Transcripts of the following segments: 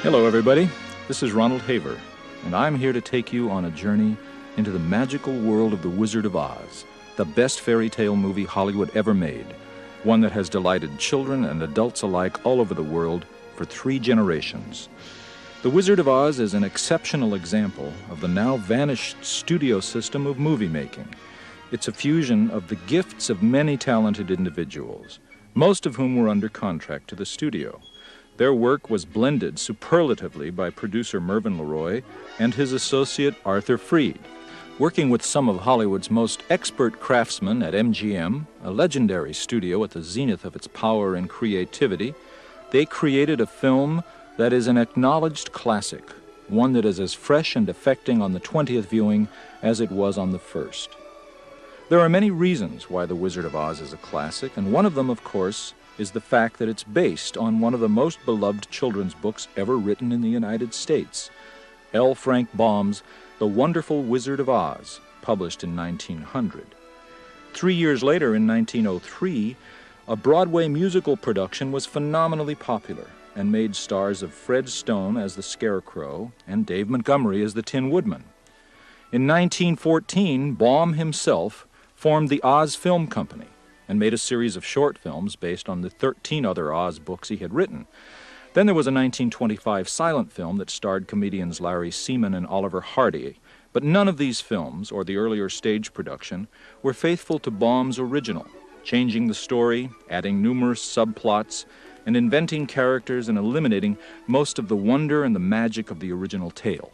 Hello, everybody. This is Ronald Haver, and I'm here to take you on a journey into the magical world of The Wizard of Oz, the best fairy tale movie Hollywood ever made, one that has delighted children and adults alike all over the world for 3 generations. The Wizard of Oz is an exceptional example of the now vanished studio system of movie making. It's a fusion of the gifts of many talented individuals, most of whom were under contract to the studio. Their work was blended superlatively by producer Mervyn LeRoy and his associate Arthur Freed. Working with some of Hollywood's most expert craftsmen at MGM, a legendary studio at the zenith of its power and creativity, they created a film that is an acknowledged classic, one that is as fresh and affecting on the 20th viewing as it was on the first. There are many reasons why The Wizard of Oz is a classic, and one of them, of course, is the fact that it's based on one of the most beloved children's books ever written in the United States, L. Frank Baum's The Wonderful Wizard of Oz, published in 1900. 3 years later, in 1903, a Broadway musical production was phenomenally popular and made stars of Fred Stone as the Scarecrow and Dave Montgomery as the Tin Woodman. In 1914, Baum himself formed the Oz Film Company and made a series of short films based on the 13 other Oz books he had written. Then there was a 1925 silent film that starred comedians Larry Seaman and Oliver Hardy, but none of these films, or the earlier stage production, were faithful to Baum's original, changing the story, adding numerous subplots, and inventing characters and eliminating most of the wonder and the magic of the original tale.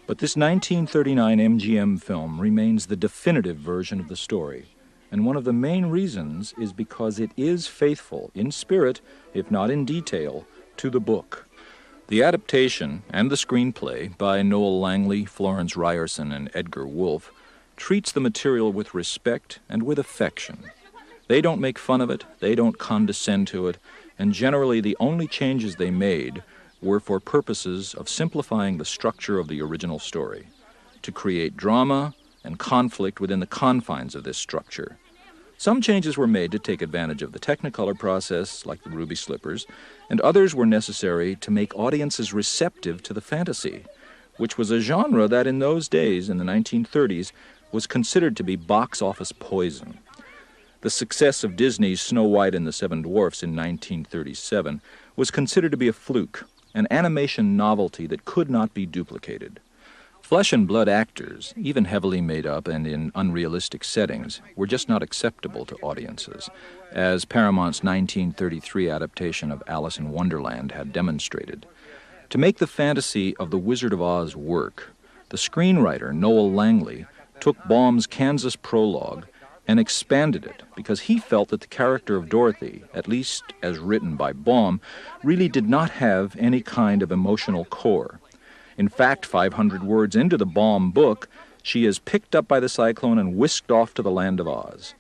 But this 1939 MGM film remains the definitive version of the story, and one of the main reasons is because it is faithful in spirit, if not in detail, to the book. The adaptation and the screenplay by Noel Langley, Florence Ryerson, and Edgar Wolfe treats the material with respect and with affection. They don't make fun of it, they don't condescend to it, and generally the only changes they made were for purposes of simplifying the structure of the original story, to create drama and conflict within the confines of this structure. Some changes were made to take advantage of the Technicolor process, like the Ruby Slippers, and others were necessary to make audiences receptive to the fantasy, which was a genre that in those days, in the 1930s, was considered to be box office poison. The success of Disney's Snow White and the Seven Dwarfs in 1937 was considered to be a fluke, an animation novelty that could not be duplicated. Flesh and blood actors, even heavily made up and in unrealistic settings, were just not acceptable to audiences, as Paramount's 1933 adaptation of Alice in Wonderland had demonstrated. To make the fantasy of The Wizard of Oz work, the screenwriter, Noel Langley, took Baum's Kansas prologue and expanded it because he felt that the character of Dorothy, at least as written by Baum, really did not have any kind of emotional core. In fact, 500 words into the Baum book, she is picked up by the cyclone and whisked off to the land of Oz.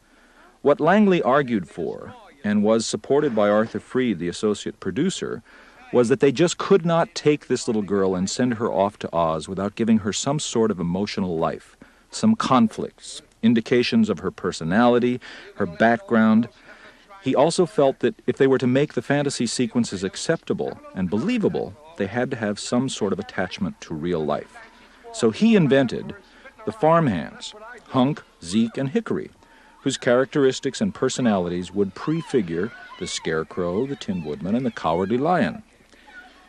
What Langley argued for, and was supported by Arthur Freed, the associate producer, was that they just could not take this little girl and send her off to Oz without giving her some sort of emotional life, some conflicts, indications of her personality, her background. He also felt that if they were to make the fantasy sequences acceptable and believable, they had to have some sort of attachment to real life. So he invented the farmhands, Hunk, Zeke, and Hickory, whose characteristics and personalities would prefigure the Scarecrow, the Tin Woodman, and the Cowardly Lion.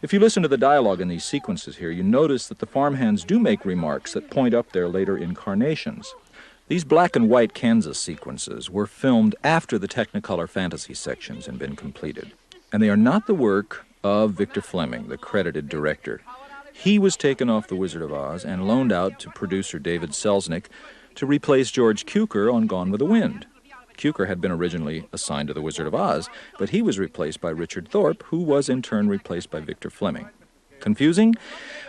If you listen to the dialogue in these sequences here, you notice that the farmhands do make remarks that point up their later incarnations. These black and white Kansas sequences were filmed after the Technicolor fantasy sections had been completed, and they are not the work of Victor Fleming, the credited director. He was taken off The Wizard of Oz and loaned out to producer David Selznick to replace George Cukor on Gone with the Wind. Cukor had been originally assigned to The Wizard of Oz, but he was replaced by Richard Thorpe, who was in turn replaced by Victor Fleming. Confusing?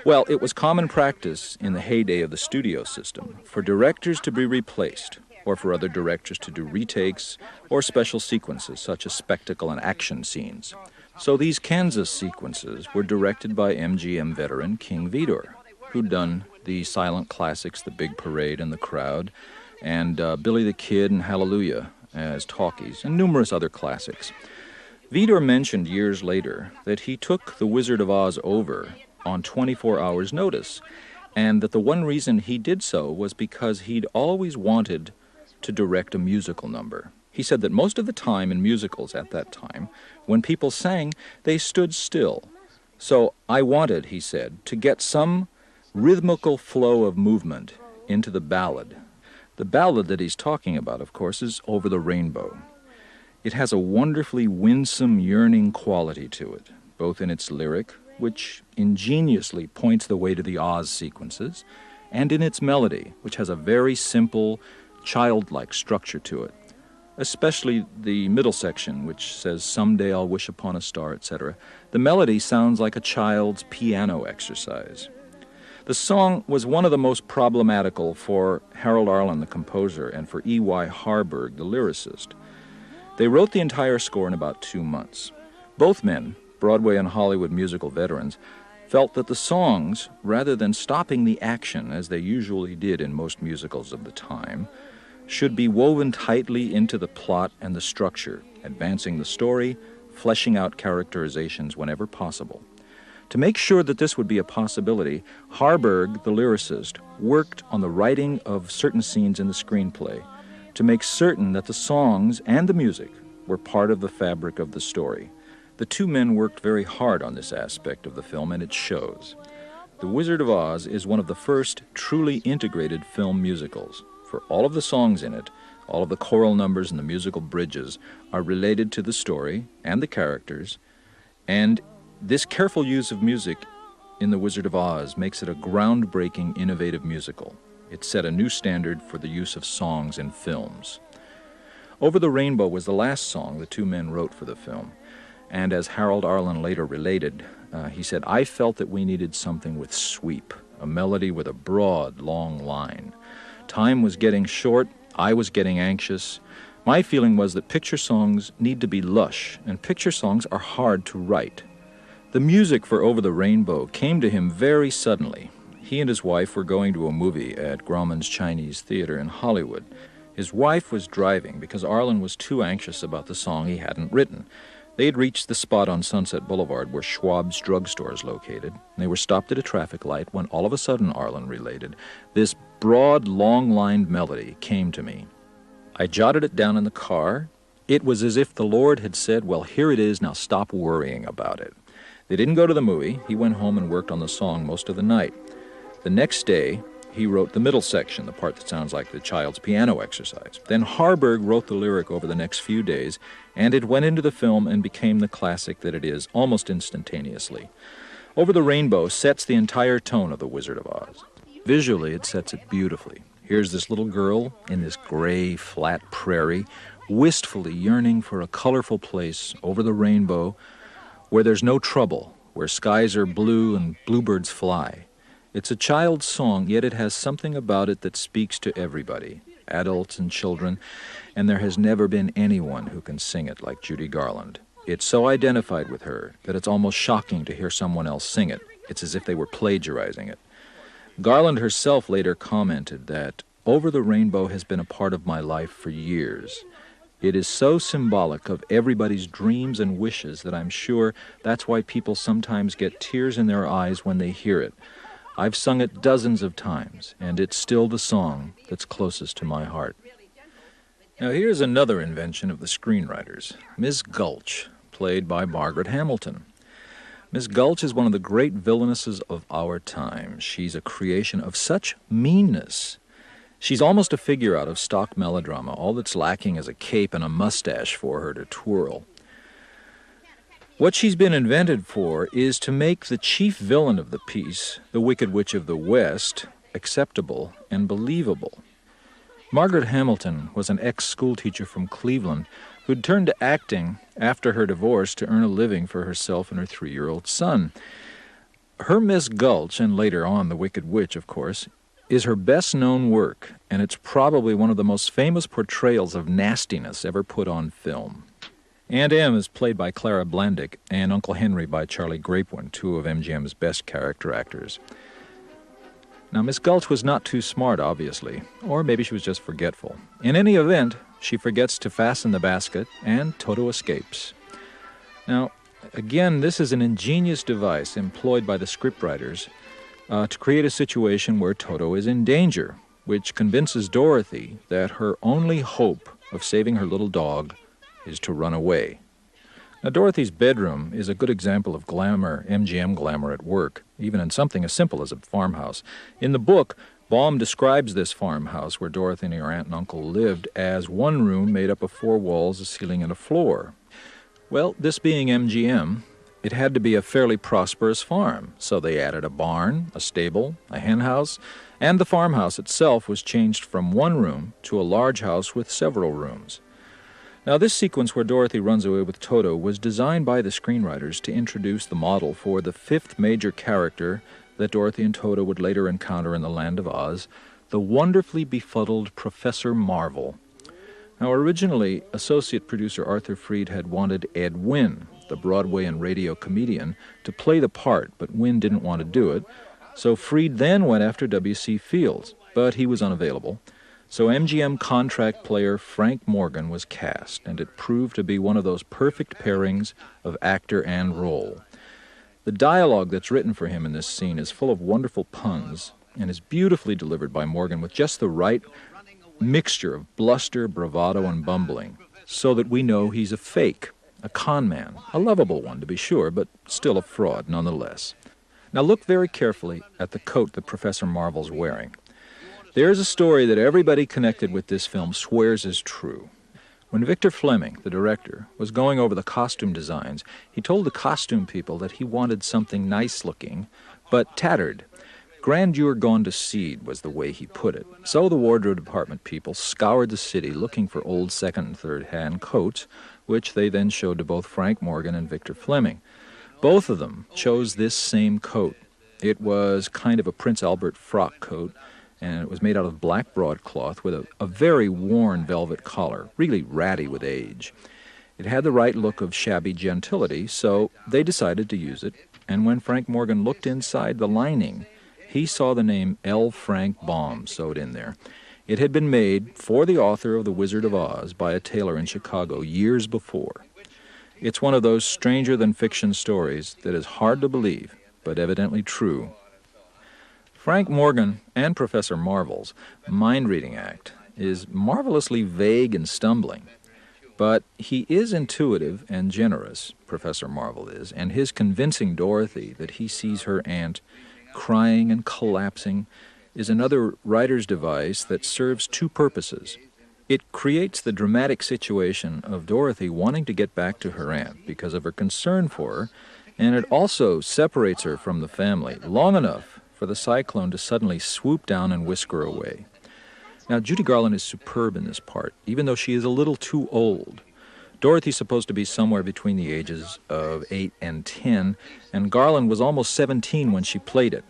Well, it was common practice in the heyday of the studio system for directors to be replaced, or for other directors to do retakes or special sequences such as spectacle and action scenes. So these Kansas sequences were directed by MGM veteran King Vidor, who'd done the silent classics The Big Parade and The Crowd, and Billy the Kid and Hallelujah as talkies, and numerous other classics. Vidor mentioned years later that he took The Wizard of Oz over on 24 hours' notice, and that the one reason he did so was because he'd always wanted to direct a musical number. He said that most of the time in musicals at that time, when people sang, they stood still. So I wanted, he said, to get some rhythmical flow of movement into the ballad. The ballad that he's talking about, of course, is Over the Rainbow. It has a wonderfully winsome, yearning quality to it, both in its lyric, which ingeniously points the way to the Oz sequences, and in its melody, which has a very simple, childlike structure to it, especially the middle section, which says, "Someday I'll wish upon a star," etc. The melody sounds like a child's piano exercise. The song was one of the most problematical for Harold Arlen, the composer, and for E.Y. Harburg, the lyricist. They wrote the entire score in about 2 months. Both men, Broadway and Hollywood musical veterans, felt that the songs, rather than stopping the action as they usually did in most musicals of the time, should be woven tightly into the plot and the structure, advancing the story, fleshing out characterizations whenever possible. To make sure that this would be a possibility, Harburg, the lyricist, worked on the writing of certain scenes in the screenplay to make certain that the songs and the music were part of the fabric of the story. The two men worked very hard on this aspect of the film, and it shows. The Wizard of Oz is one of the first truly integrated film musicals, for all of the songs in it, all of the choral numbers and the musical bridges are related to the story and the characters, and this careful use of music in The Wizard of Oz makes it a groundbreaking, innovative musical. It set a new standard for the use of songs in films. Over the Rainbow was the last song the two men wrote for the film, and as Harold Arlen later related, he said, "I felt that we needed something with sweep, a melody with a broad, long line. Time was getting short, I was getting anxious. My feeling was that picture songs need to be lush, and picture songs are hard to write." The music for Over the Rainbow came to him very suddenly. He and his wife were going to a movie at Grauman's Chinese Theater in Hollywood. His wife was driving because Arlen was too anxious about the song he hadn't written. They had reached the spot on Sunset Boulevard where Schwab's drugstore is located. They were stopped at a traffic light when all of a sudden, Arlen related, this broad, long-lined melody came to me. I jotted it down in the car. It was as if the Lord had said, "Well, here it is, now stop worrying about it." They didn't go to the movie. He went home and worked on the song most of the night. The next day, he wrote the middle section, the part that sounds like the child's piano exercise. Then Harburg wrote the lyric over the next few days, and it went into the film and became the classic that it is almost instantaneously. Over the Rainbow sets the entire tone of The Wizard of Oz. Visually, it sets it beautifully. Here's this little girl in this gray, flat prairie, wistfully yearning for a colorful place over the rainbow where there's no trouble, where skies are blue and bluebirds fly. It's a child's song, yet it has something about it that speaks to everybody, adults and children, and there has never been anyone who can sing it like Judy Garland. It's so identified with her that it's almost shocking to hear someone else sing it. It's as if they were plagiarizing it. Garland herself later commented that Over the Rainbow has been a part of my life for years. It is so symbolic of everybody's dreams and wishes that I'm sure that's why people sometimes get tears in their eyes when they hear it. I've sung it dozens of times, and it's still the song that's closest to my heart. Now here's another invention of the screenwriters, Miss Gulch, played by Margaret Hamilton. Miss Gulch is one of the great villainesses of our time. She's a creation of such meanness. She's almost a figure out of stock melodrama. All that's lacking is a cape and a mustache for her to twirl. What she's been invented for is to make the chief villain of the piece, the Wicked Witch of the West, acceptable and believable. Margaret Hamilton was an ex-schoolteacher from Cleveland who'd turned to acting after her divorce to earn a living for herself and her 3-year-old son. Her Miss Gulch, and later on The Wicked Witch, of course, is her best-known work, and it's probably one of the most famous portrayals of nastiness ever put on film. Aunt Em is played by Clara Blandick, and Uncle Henry by Charlie Grapewin, two of MGM's best character actors. Now, Miss Gulch was not too smart, obviously, or maybe she was just forgetful. In any event, she forgets to fasten the basket, and Toto escapes. Now, again, this is an ingenious device employed by the scriptwriters to create a situation where Toto is in danger, which convinces Dorothy that her only hope of saving her little dog is to run away. Now, Dorothy's bedroom is a good example of glamour, MGM glamour at work, even in something as simple as a farmhouse. In the book, Baum describes this farmhouse where Dorothy and her aunt and uncle lived as one room made up of 4 walls, a ceiling, and a floor. Well, this being MGM, it had to be a fairly prosperous farm, so they added a barn, a stable, a hen house, and the farmhouse itself was changed from 1 room to a large house with several rooms. Now, this sequence where Dorothy runs away with Toto was designed by the screenwriters to introduce the model for the 5th major character that Dorothy and Toto would later encounter in the Land of Oz, the wonderfully befuddled Professor Marvel. Now, originally, associate producer Arthur Freed had wanted Ed Wynn, the Broadway and radio comedian, to play the part, but Wynn didn't want to do it, so Freed then went after W.C. Fields, but he was unavailable. So MGM contract player Frank Morgan was cast, and it proved to be one of those perfect pairings of actor and role. The dialogue that's written for him in this scene is full of wonderful puns and is beautifully delivered by Morgan with just the right mixture of bluster, bravado, and bumbling, so that we know he's a fake, a con man, a lovable one to be sure, but still a fraud nonetheless. Now look very carefully at the coat that Professor Marvel's wearing. There's a story that everybody connected with this film swears is true. When Victor Fleming, the director, was going over the costume designs, he told the costume people that he wanted something nice-looking, but tattered. Grandeur gone to seed was the way he put it. So the wardrobe department people scoured the city looking for old second- and third-hand coats, which they then showed to both Frank Morgan and Victor Fleming. Both of them chose this same coat. It was kind of a Prince Albert frock coat, and it was made out of black broadcloth with a very worn velvet collar, really ratty with age. It had the right look of shabby gentility, so they decided to use it, and when Frank Morgan looked inside the lining, he saw the name L. Frank Baum sewed in there. It had been made for the author of The Wizard of Oz by a tailor in Chicago years before. It's one of those stranger-than-fiction stories that is hard to believe, but evidently true. Frank Morgan and Professor Marvel's mind-reading act is marvelously vague and stumbling, but he is intuitive and generous, Professor Marvel is, and his convincing Dorothy that he sees her aunt crying and collapsing is another writer's device that serves 2 purposes. It creates the dramatic situation of Dorothy wanting to get back to her aunt because of her concern for her, and it also separates her from the family long enough for the cyclone to suddenly swoop down and whisk her away. Now, Judy Garland is superb in this part, even though she is a little too old. Dorothy's supposed to be somewhere between the ages of 8 and 10, and Garland was almost 17 when she played it.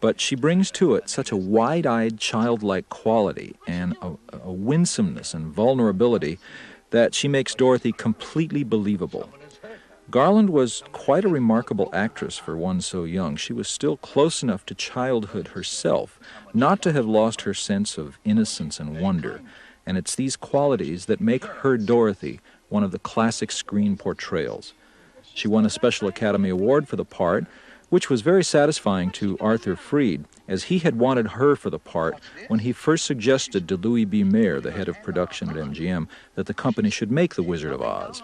But she brings to it such a wide-eyed, childlike quality and a winsomeness and vulnerability that she makes Dorothy completely believable. Garland was quite a remarkable actress for one so young. She was still close enough to childhood herself not to have lost her sense of innocence and wonder, and it's these qualities that make her Dorothy one of the classic screen portrayals. She won a Special Academy Award for the part, which was very satisfying to Arthur Freed, as he had wanted her for the part when he first suggested to Louis B. Mayer, the head of production at MGM, that the company should make The Wizard of Oz.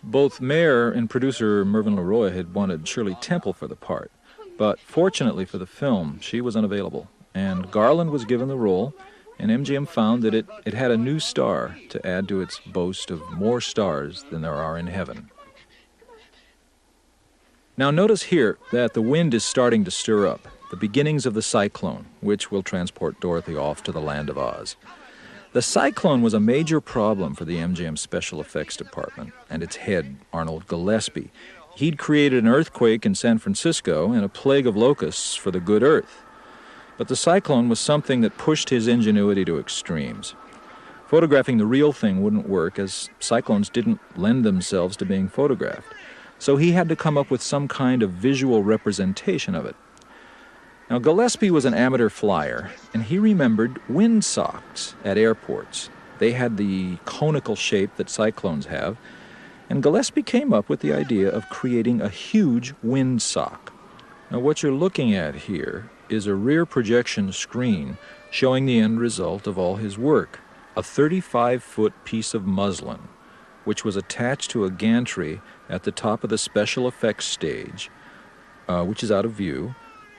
Both Mayer and producer Mervyn LeRoy had wanted Shirley Temple for the part, but fortunately for the film, she was unavailable, and Garland was given the role, and MGM found that it had a new star to add to its boast of more stars than there are in heaven. Now notice here that the wind is starting to stir up, the beginnings of the cyclone, which will transport Dorothy off to the Land of Oz. The cyclone was a major problem for the MGM Special Effects Department and its head, Arnold Gillespie. He'd created an earthquake in San Francisco and a plague of locusts for the good earth. But the cyclone was something that pushed his ingenuity to extremes. Photographing the real thing wouldn't work, as cyclones didn't lend themselves to being photographed. So he had to come up with some kind of visual representation of it. Now, Gillespie was an amateur flyer, and he remembered wind socks at airports. They had the conical shape that cyclones have, And Gillespie came up with the idea of creating a huge windsock. Now what you're looking at here is a rear projection screen showing the end result of all his work, a 35-foot piece of muslin, which was attached to a gantry at the top of the special effects stage, which is out of view,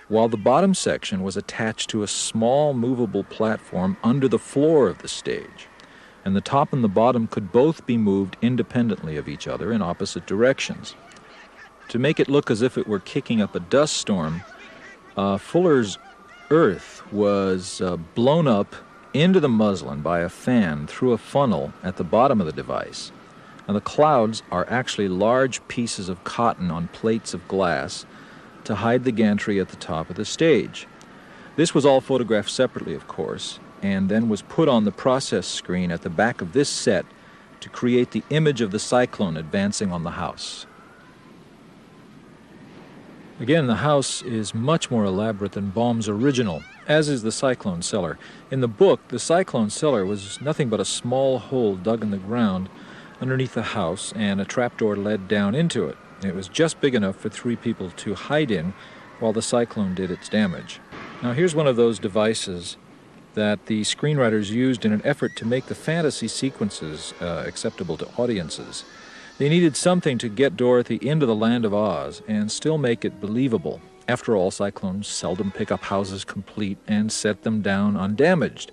while the bottom section was attached to a small movable platform under the floor of the stage. And the top and the bottom could both be moved independently of each other in opposite directions. To make it look as if it were kicking up a dust storm, Fuller's earth was blown up into the muslin by a fan through a funnel at the bottom of the device. Now the clouds are actually large pieces of cotton on plates of glass to hide the gantry at the top of the stage. This was all photographed separately, of course, and then was put on the process screen at the back of this set to create the image of the cyclone advancing on the house. Again, the house is much more elaborate than Baum's original, as is the cyclone cellar. In the book, the cyclone cellar was nothing but a small hole dug in the ground underneath the house, and a trapdoor led down into it. It was just big enough for 3 people to hide in while the cyclone did its damage. Now here's one of those devices that the screenwriters used in an effort to make the fantasy sequences acceptable to audiences. They needed something to get Dorothy into the land of Oz and still make it believable. After all, cyclones seldom pick up houses complete and set them down undamaged.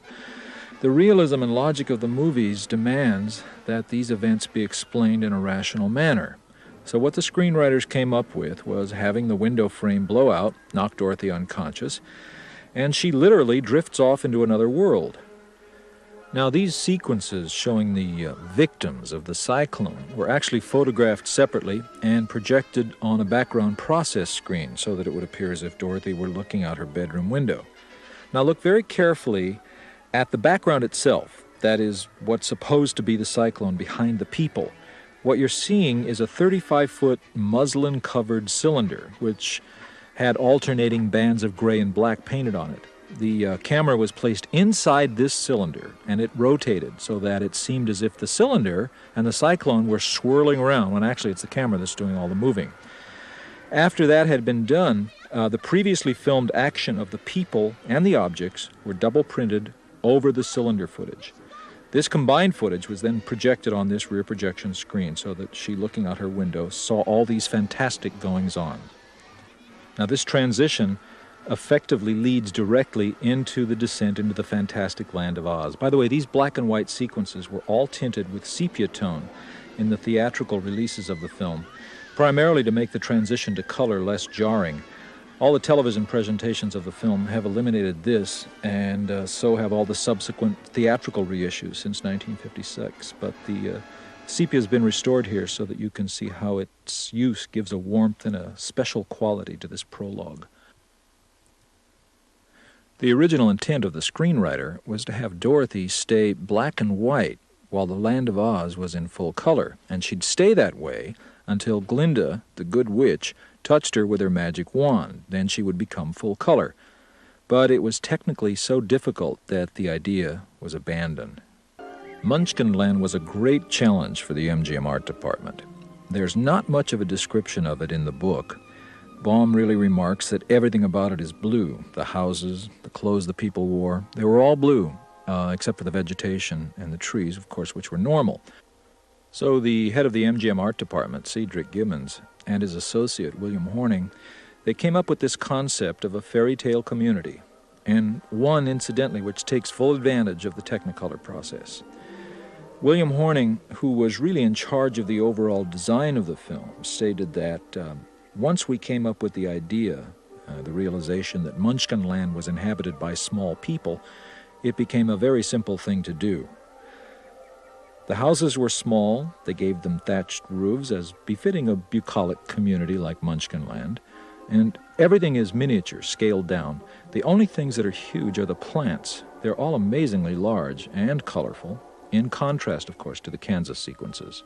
The realism and logic of the movies demands that these events be explained in a rational manner. So what the screenwriters came up with was having the window frame blow out, knock Dorothy unconscious, and she literally drifts off into another world. Now these sequences showing the victims of the cyclone were actually photographed separately and projected on a background process screen so that it would appear as if Dorothy were looking out her bedroom window. Now look very carefully at the background itself, that is what's supposed to be the cyclone behind the people. What you're seeing is a 35-foot muslin-covered cylinder, which had alternating bands of gray and black painted on it. The camera was placed inside this cylinder, and it rotated so that it seemed as if the cylinder and the cyclone were swirling around, when actually it's the camera that's doing all the moving. After that had been done, the previously filmed action of the people and the objects were double printed over the cylinder footage. This combined footage was then projected on this rear projection screen so that she, looking out her window, saw all these fantastic goings-on. Now this transition effectively leads directly into the descent into the fantastic land of Oz. By the way, these black and white sequences were all tinted with sepia-tone in the theatrical releases of the film, primarily to make the transition to color less jarring. All the television presentations of the film have eliminated this, and so have all the subsequent theatrical reissues since 1956. But the sepia has been restored here so that you can see how its use gives a warmth and a special quality to this prologue. The original intent of the screenwriter was to have Dorothy stay black and white while the Land of Oz was in full color, and she'd stay that way until Glinda, the Good Witch, touched her with her magic wand. Then she would become full color. But it was technically so difficult that the idea was abandoned. Munchkinland was a great challenge for the MGM art department. There's not much of a description of it in the book. Baum really remarks that everything about it is blue. The houses, the clothes the people wore, they were all blue, except for the vegetation and the trees, of course, which were normal. So the head of the MGM art department, Cedric Gibbons, and his associate, William Horning, they came up with this concept of a fairy tale community, and one, incidentally, which takes full advantage of the Technicolor process. William Horning, who was really in charge of the overall design of the film, stated that once we came up with the idea, the realization that Munchkinland was inhabited by small people, it became a very simple thing to do. The houses were small, they gave them thatched roofs as befitting a bucolic community like Munchkinland, and everything is miniature, scaled down. The only things that are huge are the plants. They're all amazingly large and colorful, in contrast, of course, to the Kansas sequences.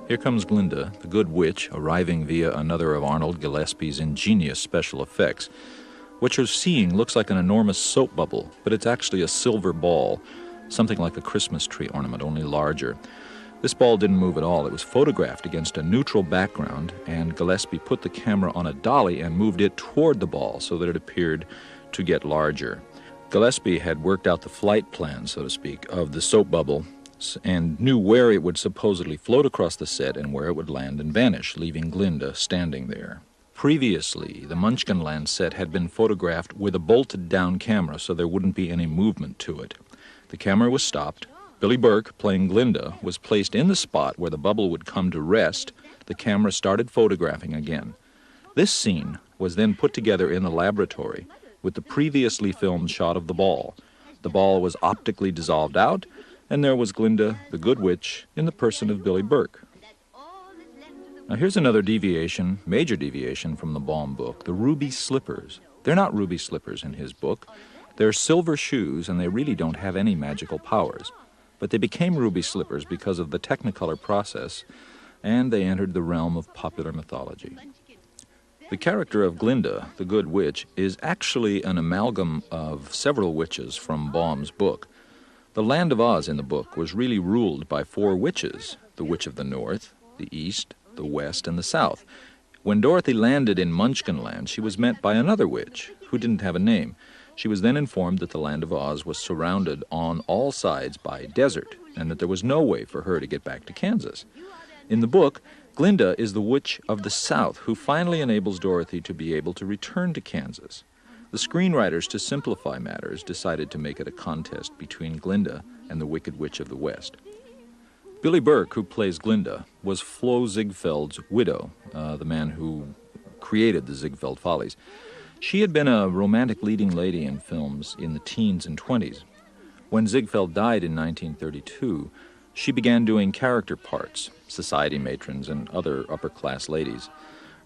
Here comes Glinda, the Good Witch, arriving via another of Arnold Gillespie's ingenious special effects. What you're seeing looks like an enormous soap bubble, but it's actually a silver ball, something like a Christmas tree ornament, only larger. This ball didn't move at all. It was photographed against a neutral background, and Gillespie put the camera on a dolly and moved it toward the ball so that it appeared to get larger. Gillespie had worked out the flight plan, so to speak, of the soap bubble and knew where it would supposedly float across the set and where it would land and vanish, leaving Glinda standing there. Previously, the Munchkinland set had been photographed with a bolted-down camera so there wouldn't be any movement to it. The camera was stopped. Billy Burke, playing Glinda, was placed in the spot where the bubble would come to rest. The camera started photographing again. This scene was then put together in the laboratory with the previously filmed shot of the ball. The ball was optically dissolved out, and there was Glinda, the Good Witch, in the person of Billy Burke. Now here's another deviation, major deviation from the Baum book, the ruby slippers. They're not ruby slippers in his book. They're silver shoes, and they really don't have any magical powers. But they became ruby slippers because of the Technicolor process, and they entered the realm of popular mythology. The character of Glinda, the Good Witch, is actually an amalgam of several witches from Baum's book. The land of Oz in the book was really ruled by 4 witches, the Witch of the North, the East, the West, and the South. When Dorothy landed in Munchkinland, she was met by another witch, who didn't have a name. She was then informed that the land of Oz was surrounded on all sides by desert, and that there was no way for her to get back to Kansas. In the book, Glinda is the Witch of the South, who finally enables Dorothy to be able to return to Kansas. The screenwriters, to simplify matters, decided to make it a contest between Glinda and the Wicked Witch of the West. Billy Burke, who plays Glinda, was Flo Ziegfeld's widow, the man who created the Ziegfeld Follies. She had been a romantic leading lady in films in the teens and 20s. When Ziegfeld died in 1932, she began doing character parts, society matrons and other upper-class ladies.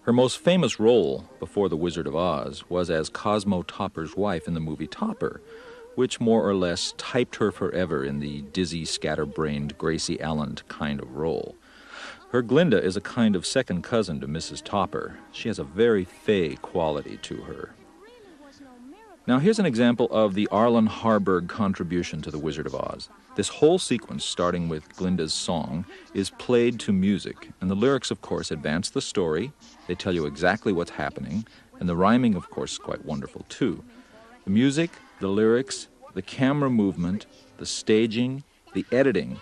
Her most famous role before The Wizard of Oz was as Cosmo Topper's wife in the movie Topper, which more or less typed her forever in the dizzy, scatterbrained Gracie Allen kind of role. Her Glinda is a kind of second cousin to Mrs. Topper. She has a very fey quality to her. Now here's an example of the Arlen Harburg contribution to The Wizard of Oz. This whole sequence, starting with Glinda's song, is played to music, and the lyrics, of course, advance the story. They tell you exactly what's happening, and the rhyming, of course, is quite wonderful, too. The music, the lyrics, the camera movement, the staging, the editing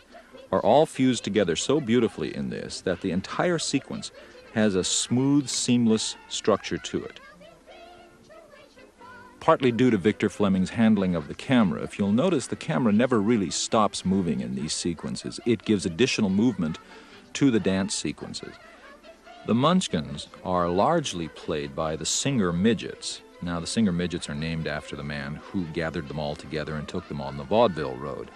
are all fused together so beautifully in this that the entire sequence has a smooth, seamless structure to it. Partly due to Victor Fleming's handling of the camera, if you'll notice, the camera never really stops moving in these sequences. It gives additional movement to the dance sequences. The Munchkins are largely played by the Singer Midgets. Now, the Singer Midgets are named after the man who gathered them all together and took them on the vaudeville road.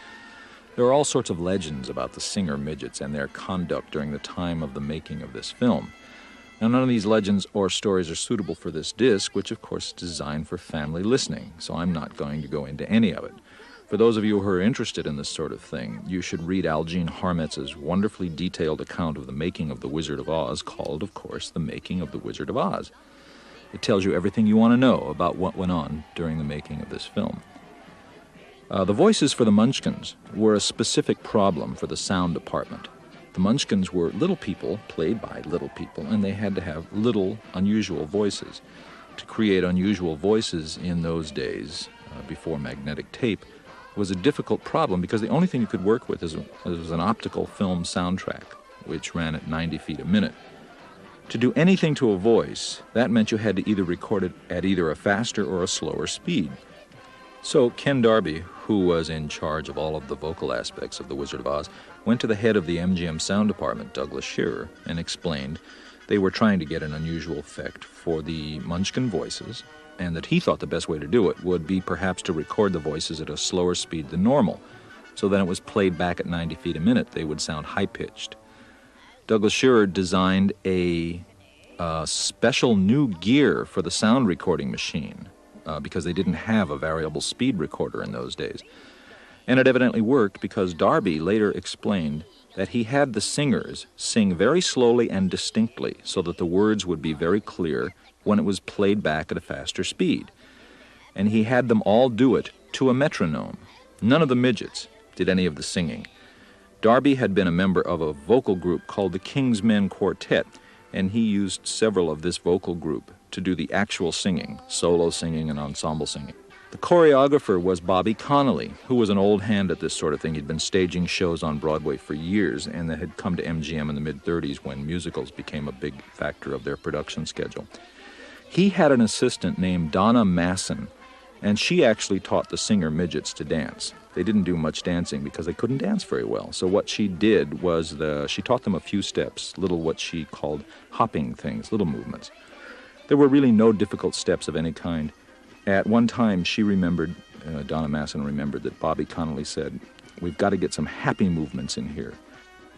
There are all sorts of legends about the Singer Midgets and their conduct during the time of the making of this film. Now, none of these legends or stories are suitable for this disc, which, of course, is designed for family listening, so I'm not going to go into any of it. For those of you who are interested in this sort of thing, you should read Algene Harmetz's wonderfully detailed account of the making of The Wizard of Oz, called, of course, The Making of the Wizard of Oz. It tells you everything you want to know about what went on during the making of this film. The voices for the Munchkins were a specific problem for the sound department. The Munchkins were little people, played by little people, and they had to have little, unusual voices. To create unusual voices in those days, before magnetic tape, was a difficult problem because the only thing you could work with was an optical film soundtrack, which ran at 90 feet a minute. To do anything to a voice, that meant you had to either record it at either a faster or a slower speed. So Ken Darby, who was in charge of all of the vocal aspects of The Wizard of Oz, went to the head of the MGM sound department, Douglas Shearer, and explained they were trying to get an unusual effect for the Munchkin voices, and that he thought the best way to do it would be perhaps to record the voices at a slower speed than normal, so then it was played back at 90 feet a minute, they would sound high-pitched. Douglas Shearer designed a special new gear for the sound recording machine, because they didn't have a variable speed recorder in those days. And it evidently worked because Darby later explained that he had the singers sing very slowly and distinctly so that the words would be very clear when it was played back at a faster speed. And he had them all do it to a metronome. None of the midgets did any of the singing. Darby had been a member of a vocal group called the King's Men Quartet, and he used several of this vocal group to do the actual singing, solo singing and ensemble singing. The choreographer was Bobby Connolly, who was an old hand at this sort of thing. He'd been staging shows on Broadway for years and had come to MGM in the mid-30s when musicals became a big factor of their production schedule. He had an assistant named Donna Masson, and she actually taught the singer midgets to dance. They didn't do much dancing because they couldn't dance very well. So what she did was she taught them a few steps, little what she called hopping things, little movements. There were really no difficult steps of any kind. At one time, she remembered, Donna Masson remembered, that Bobby Connolly said, "We've got to get some happy movements in here."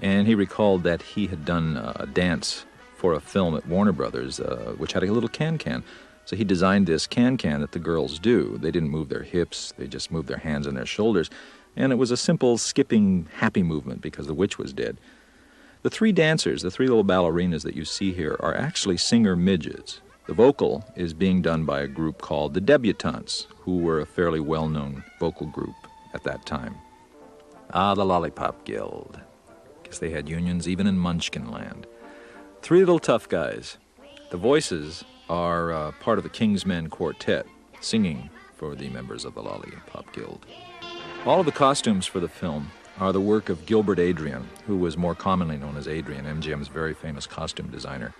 And he recalled that he had done a dance for a film at Warner Brothers, which had a little can-can. So he designed this can-can that the girls do. They didn't move their hips, they just moved their hands and their shoulders. And it was a simple skipping happy movement because the witch was dead. The three dancers, the three little ballerinas that you see here, are actually singer midgets. The vocal is being done by a group called the Debutantes, who were a fairly well-known vocal group at that time. Ah, the Lollipop Guild. Guess they had unions even in Munchkin Land. Three little tough guys. The voices are part of the King's Men Quartet, singing for the members of the Lollipop Guild. All of the costumes for the film are the work of Gilbert Adrian, who was more commonly known as Adrian, MGM's very famous costume designer.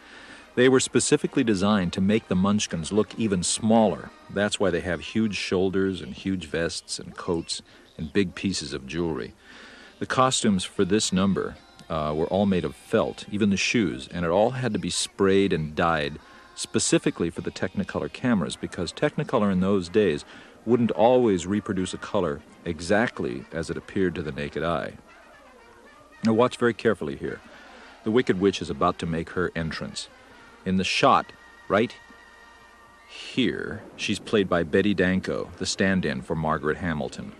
They were specifically designed to make the Munchkins look even smaller. That's why they have huge shoulders and huge vests and coats and big pieces of jewelry. The costumes for this number were all made of felt, even the shoes, and it all had to be sprayed and dyed specifically for the Technicolor cameras, because Technicolor in those days wouldn't always reproduce a color exactly as it appeared to the naked eye. Now watch very carefully here. The Wicked Witch is about to make her entrance. In the shot, right here, she's played by Betty Danko, the stand-in for Margaret Hamilton.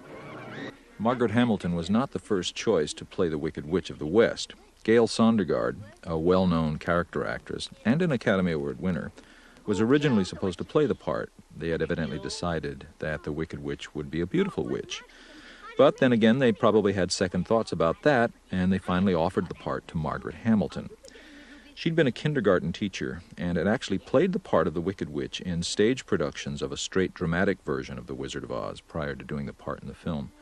Margaret Hamilton was not the first choice to play the Wicked Witch of the West. Gail Sondergaard, a well-known character actress and an Academy Award winner, was originally supposed to play the part. They had evidently decided that the Wicked Witch would be a beautiful witch. But then again, they probably had second thoughts about that, and they finally offered the part to Margaret Hamilton. She'd been a kindergarten teacher and had actually played the part of the Wicked Witch in stage productions of a straight dramatic version of The Wizard of Oz prior to doing the part in the film.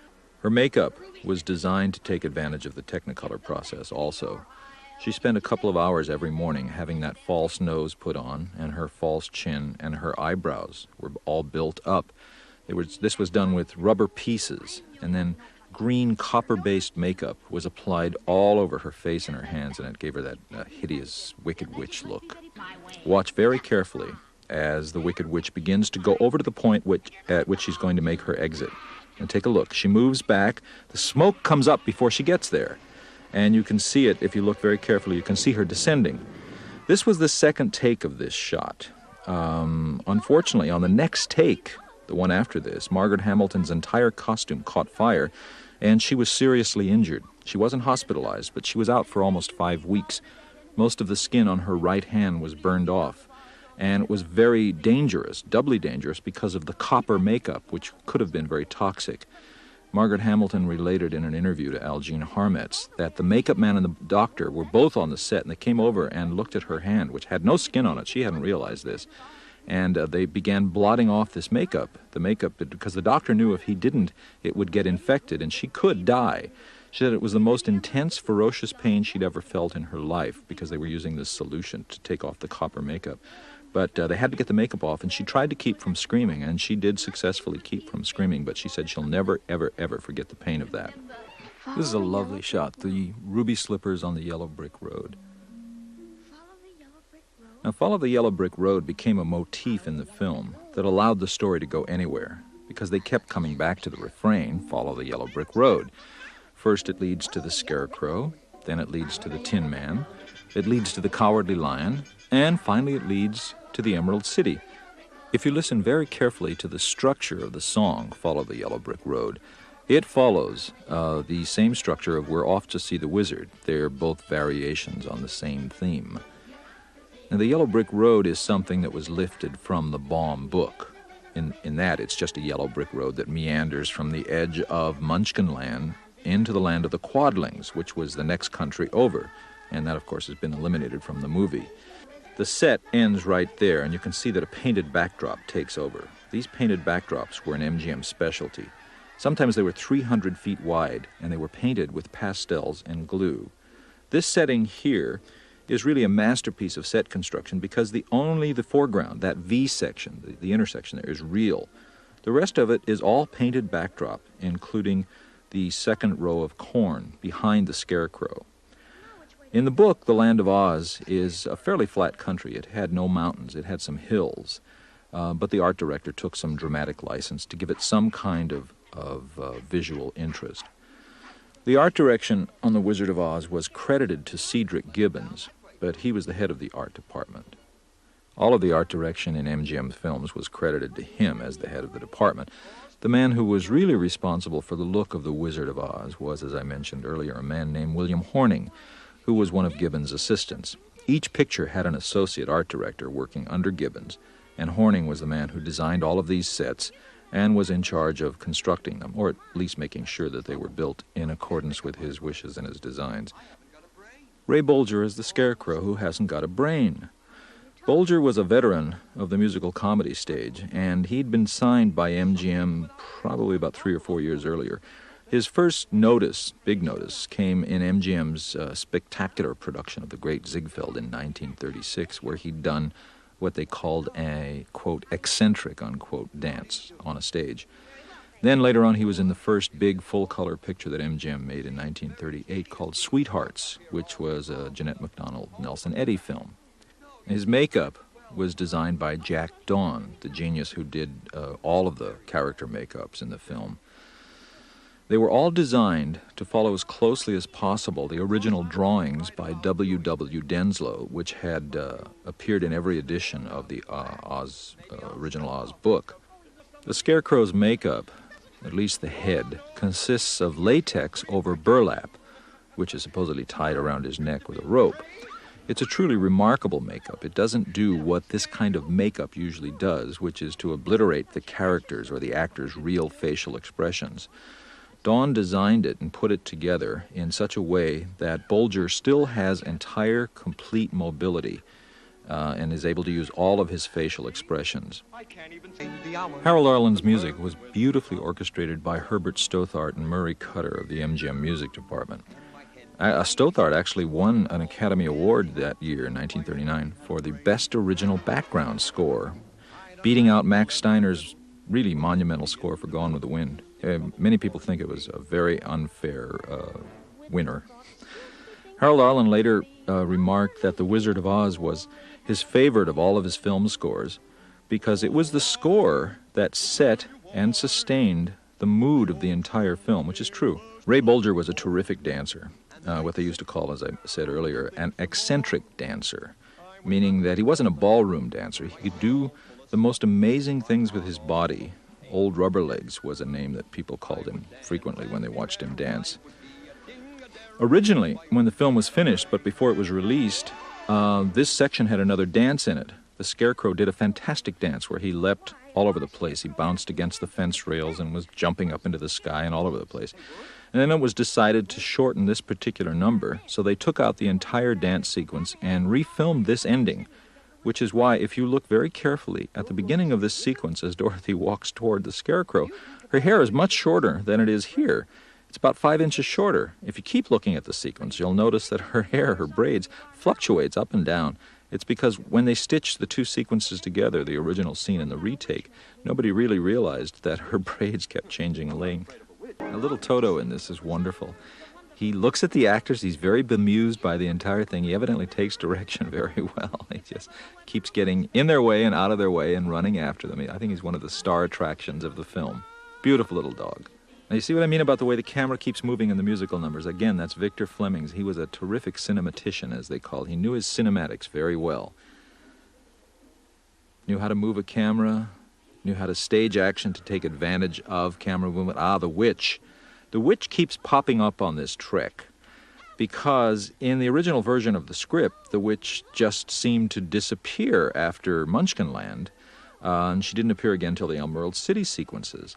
Her makeup was designed to take advantage of the Technicolor process also. She spent a couple of hours every morning having that false nose put on, and her false chin and her eyebrows were all built up. This was done with rubber pieces, and then green copper-based makeup was applied all over her face and her hands, and it gave her that hideous Wicked Witch look. Watch very carefully as the Wicked Witch begins to go over to the point at which she's going to make her exit. And take a look. She moves back. The smoke comes up before she gets there. And you can see it, if you look very carefully, you can see her descending. This was the second take of this shot. Unfortunately, on the next take, the one after this, Margaret Hamilton's entire costume caught fire, and she was seriously injured. She wasn't hospitalized, but she was out for almost 5 weeks. Most of the skin on her right hand was burned off. And it was very dangerous, doubly dangerous, because of the copper makeup, which could have been very toxic. Margaret Hamilton related in an interview to Algene Harmetz that the makeup man and the doctor were both on the set, and they came over and looked at her hand, which had no skin on it. She hadn't realized this. And they began blotting off this makeup, because the doctor knew if he didn't, it would get infected, and she could die. She said it was the most intense, ferocious pain she'd ever felt in her life, because they were using this solution to take off the copper makeup. But they had to get the makeup off, and she tried to keep from screaming, and she did successfully keep from screaming, but she said she'll never, ever, ever forget the pain of that. This is a lovely shot, the ruby slippers on the yellow brick road. Now, Follow the Yellow Brick Road became a motif in the film that allowed the story to go anywhere, because they kept coming back to the refrain, Follow the Yellow Brick Road. First it leads to the Scarecrow, then it leads to the Tin Man, it leads to the Cowardly Lion, and finally it leads to the Emerald City. If you listen very carefully to the structure of the song, Follow the Yellow Brick Road, it follows the same structure of We're Off to See the Wizard. They're both variations on the same theme. Now, the Yellow Brick Road is something that was lifted from the Baum book. In that, it's just a yellow brick road that meanders from the edge of Munchkin Land into the land of the Quadlings, which was the next country over, and that, of course, has been eliminated from the movie. The set ends right there, and you can see that a painted backdrop takes over. These painted backdrops were an MGM specialty. Sometimes they were 300 feet wide, and they were painted with pastels and glue. This setting here is really a masterpiece of set construction because only the foreground, that V section, the intersection there, is real. The rest of it is all painted backdrop, including the second row of corn behind the scarecrow. In the book, The Land of Oz is a fairly flat country. It had no mountains. It had some hills. But the art director took some dramatic license to give it some kind of visual interest. The art direction on The Wizard of Oz was credited to Cedric Gibbons, but he was the head of the art department. All of the art direction in MGM films was credited to him as the head of the department. The man who was really responsible for the look of The Wizard of Oz was, as I mentioned earlier, a man named William Horning, who was one of Gibbons' assistants. Each picture had an associate art director working under Gibbons, and Horning was the man who designed all of these sets and was in charge of constructing them, or at least making sure that they were built in accordance with his wishes and his designs. Ray Bolger is the scarecrow who hasn't got a brain. Bolger was a veteran of the musical comedy stage, and he'd been signed by MGM probably about 3 or 4 years earlier. His first notice, big notice, came in MGM's spectacular production of The Great Ziegfeld in 1936, where he'd done what they called a, quote, eccentric, unquote, dance on a stage. Then later on he was in the first big full-color picture that MGM made in 1938 called Sweethearts, which was a Jeanette MacDonald, Nelson Eddy film. His makeup was designed by Jack Dawn, the genius who did all of the character makeups in the film. They were all designed to follow as closely as possible the original drawings by W. W. Denslow, which had appeared in every edition of the original Oz book. The Scarecrow's makeup, at least the head, consists of latex over burlap, which is supposedly tied around his neck with a rope. It's a truly remarkable makeup. It doesn't do what this kind of makeup usually does, which is to obliterate the characters or the actors' real facial expressions. Dawn designed it and put it together in such a way that Bolger still has entire, complete mobility and is able to use all of his facial expressions. Harold Arlen's music was beautifully orchestrated by Herbert Stothart and Murray Cutter of the MGM Music Department. Stothart actually won an Academy Award that year, in 1939, for the Best Original Background Score, beating out Max Steiner's really monumental score for Gone with the Wind. Many people think it was a very unfair winner. Harold Arlen later remarked that The Wizard of Oz was his favorite of all of his film scores because it was the score that set and sustained the mood of the entire film, which is true. Ray Bolger was a terrific dancer, what they used to call, as I said earlier, an eccentric dancer, meaning that he wasn't a ballroom dancer. He could do the most amazing things with his body. Old Rubber Legs was a name that people called him frequently when they watched him dance. Originally, when the film was finished, but before it was released, this section had another dance in it. The Scarecrow did a fantastic dance where he leapt all over the place. He bounced against the fence rails and was jumping up into the sky and all over the place. And then it was decided to shorten this particular number, so they took out the entire dance sequence and refilmed this ending, which is why, if you look very carefully at the beginning of this sequence as Dorothy walks toward the Scarecrow, her hair is much shorter than it is here. It's about 5 inches shorter. If you keep looking at the sequence, you'll notice that her hair, her braids, fluctuates up and down. It's because when they stitched the two sequences together, the original scene and the retake, nobody really realized that her braids kept changing length. A little Toto in this is wonderful. He looks at the actors. He's very bemused by the entire thing. He evidently takes direction very well. He just keeps getting in their way and out of their way and running after them. I think he's one of the star attractions of the film. Beautiful little dog. Now, you see what I mean about the way the camera keeps moving in the musical numbers? Again, that's Victor Fleming's. He was a terrific cinematician, as they call it. He knew his cinematics very well. Knew how to move a camera, knew how to stage action to take advantage of camera movement. The witch. The witch keeps popping up on this trick because in the original version of the script, the witch just seemed to disappear after Munchkinland, and she didn't appear again until the Emerald City sequences.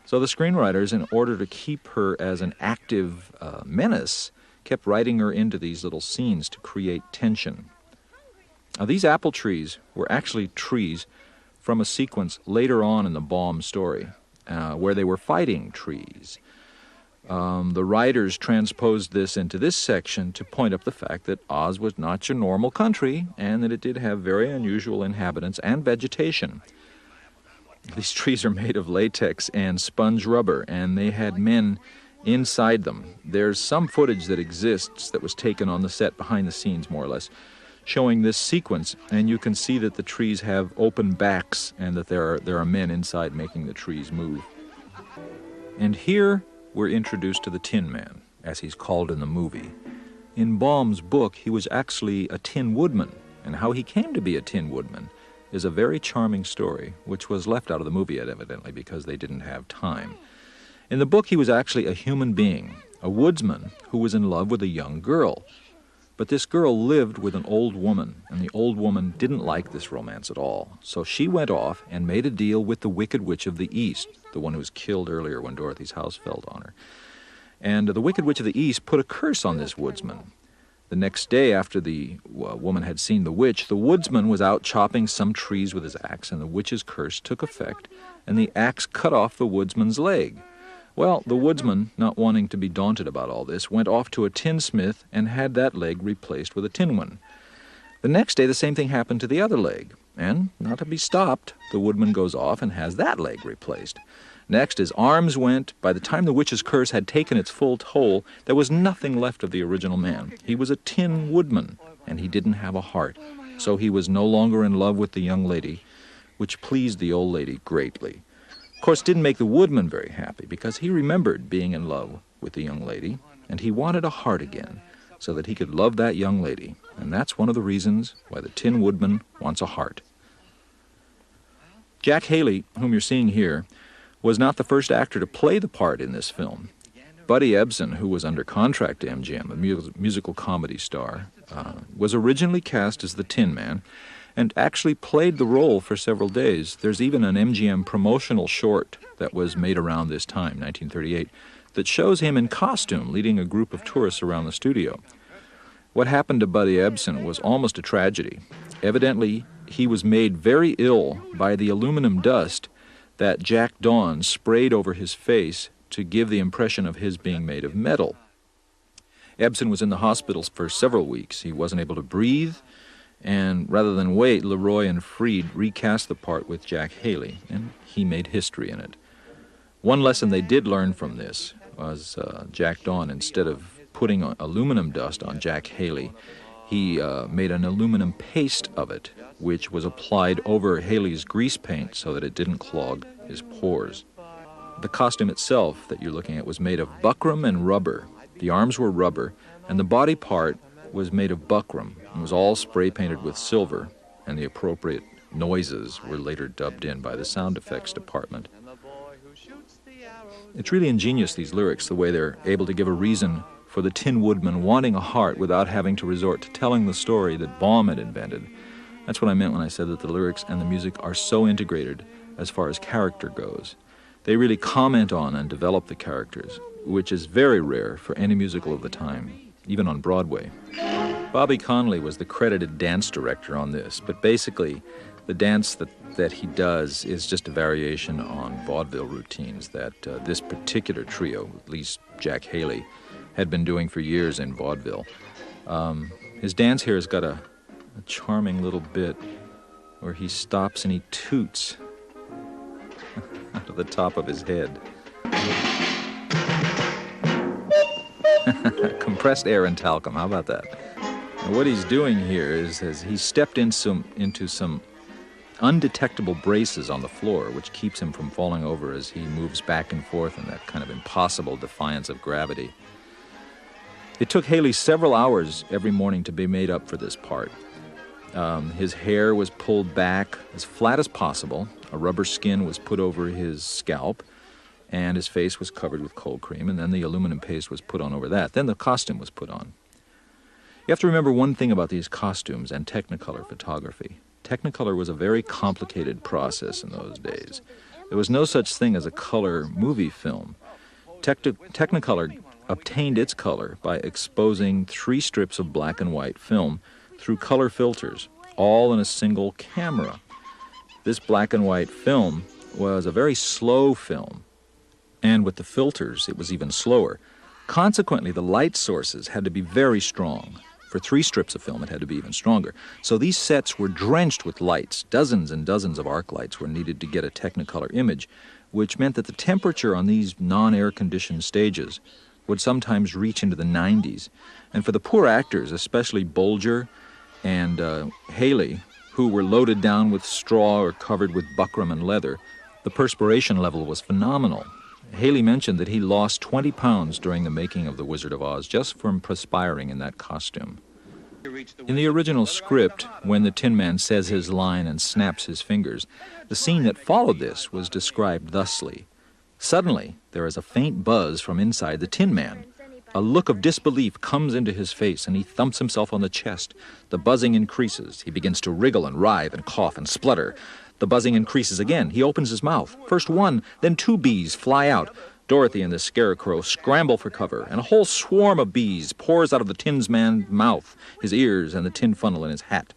So the screenwriters, in order to keep her as an active menace, kept writing her into these little scenes to create tension. Now, these apple trees were actually trees from a sequence later on in the Baum story, where they were fighting trees. The writers transposed this into this section to point up the fact that Oz was not your normal country, and that it did have very unusual inhabitants and vegetation. These trees are made of latex and sponge rubber, and they had men inside them. There's some footage that exists that was taken on the set behind the scenes, more or less, showing this sequence, and you can see that the trees have open backs and that there are men inside making the trees move. And here we're introduced to the Tin Man, as he's called in the movie. In Baum's book, he was actually a Tin Woodman, and how he came to be a Tin Woodman is a very charming story, which was left out of the movie, evidently, because they didn't have time. In the book, he was actually a human being, a woodsman who was in love with a young girl. But this girl lived with an old woman, and the old woman didn't like this romance at all. So she went off and made a deal with the Wicked Witch of the East, the one who was killed earlier when Dorothy's house fell on her. And the Wicked Witch of the East put a curse on this woodsman. The next day, after the woman had seen the witch, the woodsman was out chopping some trees with his axe, and the witch's curse took effect, and the axe cut off the woodsman's leg. Well, the woodsman, not wanting to be daunted about all this, went off to a tinsmith and had that leg replaced with a tin one. The next day, the same thing happened to the other leg, and, not to be stopped, the woodman goes off and has that leg replaced. Next, his arms went. By the time the witch's curse had taken its full toll, there was nothing left of the original man. He was a tin woodman, and he didn't have a heart, so he was no longer in love with the young lady, which pleased the old lady greatly. Of course, it didn't make the woodman very happy, because he remembered being in love with the young lady, and he wanted a heart again, so that he could love that young lady. And that's one of the reasons why the Tin Woodman wants a heart. Jack Haley, whom you're seeing here, was not the first actor to play the part in this film. Buddy Ebsen, who was under contract to MGM, a musical comedy star, was originally cast as the Tin Man, and actually played the role for several days. There's even an MGM promotional short that was made around this time, 1938, that shows him in costume leading a group of tourists around the studio. What happened to Buddy Ebsen was almost a tragedy. Evidently, he was made very ill by the aluminum dust that Jack Dawn sprayed over his face to give the impression of his being made of metal. Ebsen was in the hospital for several weeks. He wasn't able to breathe, and rather than wait, Leroy and Freed recast the part with Jack Haley, and he made history in it. One lesson they did learn from this was Jack Dawn, instead of putting aluminum dust on Jack Haley, he made an aluminum paste of it, which was applied over Haley's grease paint so that it didn't clog his pores. The costume itself that you're looking at was made of buckram and rubber. The arms were rubber, and the body part was made of buckram. It was all spray painted with silver, and the appropriate noises were later dubbed in by the sound effects department. It's really ingenious, these lyrics, the way they're able to give a reason for the Tin Woodman wanting a heart without having to resort to telling the story that Baum had invented. That's what I meant when I said that the lyrics and the music are so integrated as far as character goes. They really comment on and develop the characters, which is very rare for any musical of the time, even on Broadway. Bobby Connolly was the credited dance director on this, but basically the dance that he does is just a variation on vaudeville routines that this particular trio, at least Jack Haley, had been doing for years in vaudeville. His dance here has got a charming little bit where he stops and he toots out of the top of his head. Compressed air and talcum, how about that? And what he's doing here is he stepped into some undetectable braces on the floor, which keeps him from falling over as he moves back and forth in that kind of impossible defiance of gravity. It took Haley several hours every morning to be made up for this part. His hair was pulled back as flat as possible, a rubber skin was put over his scalp, and his face was covered with cold cream, and then the aluminum paste was put on over that. Then the costume was put on. You have to remember one thing about these costumes and Technicolor photography. Technicolor was a very complicated process in those days. There was no such thing as a color movie film. Technicolor obtained its color by exposing 3 strips of black and white film through color filters, all in a single camera. This black and white film was a very slow film, and with the filters it was even slower. Consequently, the light sources had to be very strong. For 3 strips of film, it had to be even stronger. So these sets were drenched with lights. Dozens and dozens of arc lights were needed to get a Technicolor image, which meant that the temperature on these non-air-conditioned stages would sometimes reach into the 90s. And for the poor actors, especially Bolger and Haley, who were loaded down with straw or covered with buckram and leather, the perspiration level was phenomenal. Haley mentioned that he lost 20 pounds during the making of The Wizard of Oz just from perspiring in that costume. In the original script, when the Tin Man says his line and snaps his fingers, the scene that followed this was described thusly. Suddenly, there is a faint buzz from inside the Tin Man. A look of disbelief comes into his face, and he thumps himself on the chest. The buzzing increases. He begins to wriggle and writhe and cough and splutter. The buzzing increases again. He opens his mouth. First 1, then 2 bees fly out. Dorothy and the Scarecrow scramble for cover, and a whole swarm of bees pours out of the Tin Man's mouth, his ears, and the tin funnel in his hat.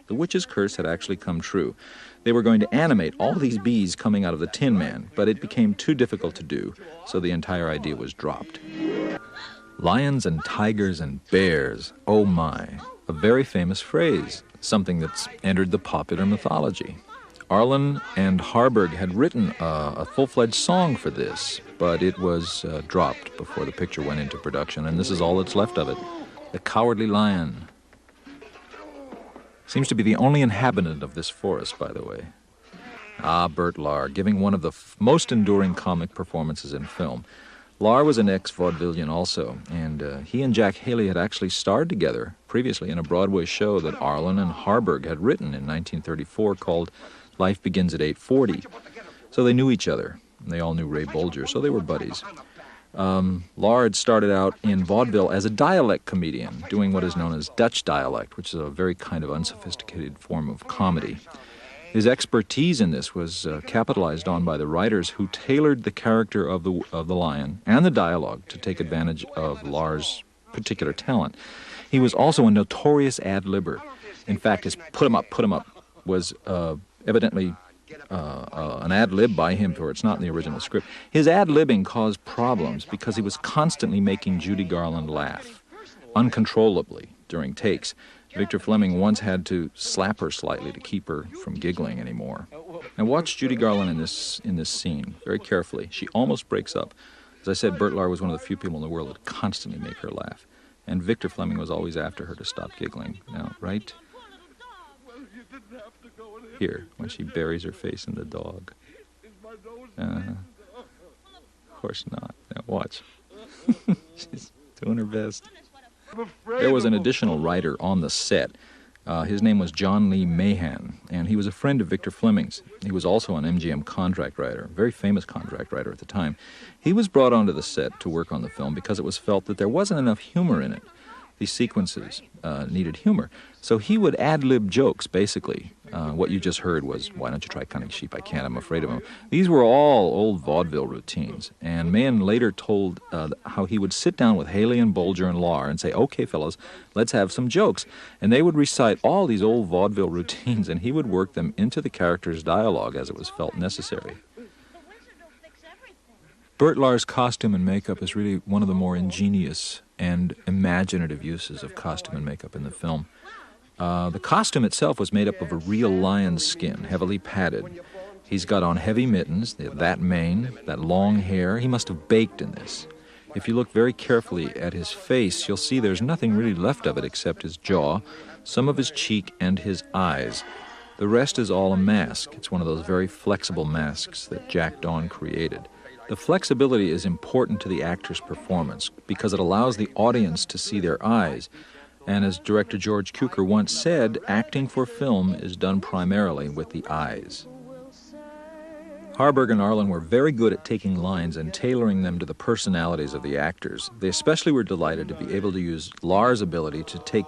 The witch's curse had actually come true. They were going to animate all these bees coming out of the Tin Man, but it became too difficult to do, so the entire idea was dropped. Lions and tigers and bears, oh my, a very famous phrase, something that's entered the popular mythology. Arlen and Harburg had written a full-fledged song for this, but it was dropped before the picture went into production, and this is all that's left of it. The Cowardly Lion. Seems to be the only inhabitant of this forest, by the way. Ah, Bert Lahr, giving one of the most enduring comic performances in film. Lahr was an ex-vaudevillian also, and he and Jack Haley had actually starred together previously in a Broadway show that Arlen and Harburg had written in 1934 called Life Begins at 8:40. So they knew each other, and they all knew Ray Bolger, so they were buddies. Lahr had started out in vaudeville as a dialect comedian, doing what is known as Dutch dialect, which is a very kind of unsophisticated form of comedy. His expertise in this was capitalized on by the writers who tailored the character of the lion and the dialogue to take advantage of Lahr's particular talent. He was also a notorious ad-libber. In fact, his put 'em up was evidently an ad-lib by him, for it's not in the original script. His ad-libbing caused problems because he was constantly making Judy Garland laugh, uncontrollably, during takes. Victor Fleming once had to slap her slightly to keep her from giggling anymore. Now watch Judy Garland in this scene very carefully. She almost breaks up. As I said, Bert Lahr was one of the few people in the world that could constantly make her laugh. And Victor Fleming was always after her to stop giggling. Now, right here, when she buries her face in the dog. Of course not. Now watch. She's doing her best. There was an additional writer on the set. His name was John Lee Mahan, and he was a friend of Victor Fleming's. He was also an MGM contract writer, very famous contract writer at the time. He was brought onto the set to work on the film because it was felt that there wasn't enough humor in it. These sequences needed humor. So he would ad-lib jokes, basically. What you just heard was, "Why don't you try cunning sheep? I can't, I'm afraid of him." These were all old vaudeville routines. And Mahan later told how he would sit down with Haley and Bolger and Lahr and say, "Okay, fellas, let's have some jokes." And they would recite all these old vaudeville routines, and he would work them into the character's dialogue as it was felt necessary. Bert Lahr's costume and makeup is really one of the more ingenious and imaginative uses of costume and makeup in the film. The costume itself was made up of a real lion's skin, heavily padded. He's got on heavy mittens, that mane, that long hair. He must have baked in this. If you look very carefully at his face, you'll see there's nothing really left of it except his jaw, some of his cheek, and his eyes. The rest is all a mask. It's one of those very flexible masks that Jack Dawn created. The flexibility is important to the actor's performance because it allows the audience to see their eyes. And as director George Cukor once said, acting for film is done primarily with the eyes. Harburg and Arlen were very good at taking lines and tailoring them to the personalities of the actors. They especially were delighted to be able to use Lahr's ability to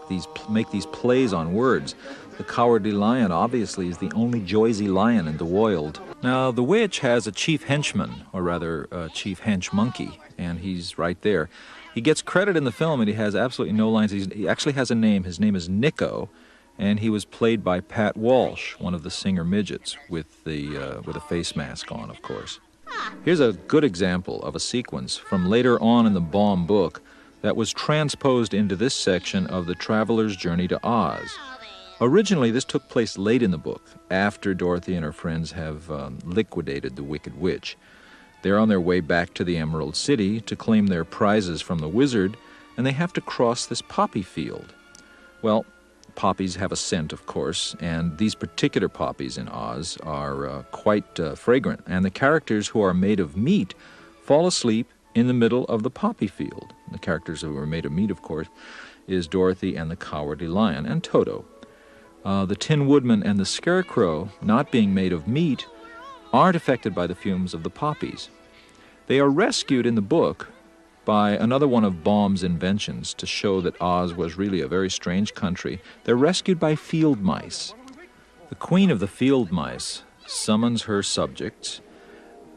make these plays on words. The Cowardly Lion, obviously, is the only Joyzy lion in the world. Now, the witch has a chief henchman, or rather, a chief hench monkey, and he's right there. He gets credit in the film, and he has absolutely no lines. He actually has a name. His name is Nico, and he was played by Pat Walsh, one of the singer midgets, with a face mask on, of course. Here's a good example of a sequence from later on in the Baum book that was transposed into this section of The Traveler's Journey to Oz. Originally, this took place late in the book, after Dorothy and her friends have liquidated the Wicked Witch. They're on their way back to the Emerald City to claim their prizes from the wizard, and they have to cross this poppy field. Well, poppies have a scent, of course, and these particular poppies in Oz are quite fragrant, and the characters who are made of meat fall asleep in the middle of the poppy field. The characters who are made of meat, of course, is Dorothy and the Cowardly Lion, and Toto. The Tin Woodman and the Scarecrow, not being made of meat, aren't affected by the fumes of the poppies. They are rescued in the book by another one of Baum's inventions to show that Oz was really a very strange country. They're rescued by field mice. The queen of the field mice summons her subjects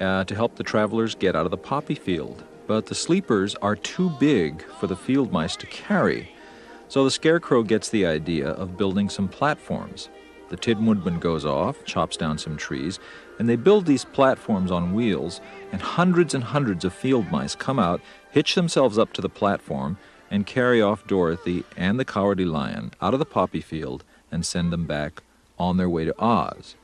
to help the travelers get out of the poppy field, but the sleepers are too big for the field mice to carry. So the Scarecrow gets the idea of building some platforms. The Tin Woodman goes off, chops down some trees, and they build these platforms on wheels, and hundreds of field mice come out, hitch themselves up to the platform, and carry off Dorothy and the Cowardly Lion out of the poppy field and send them back on their way to Oz.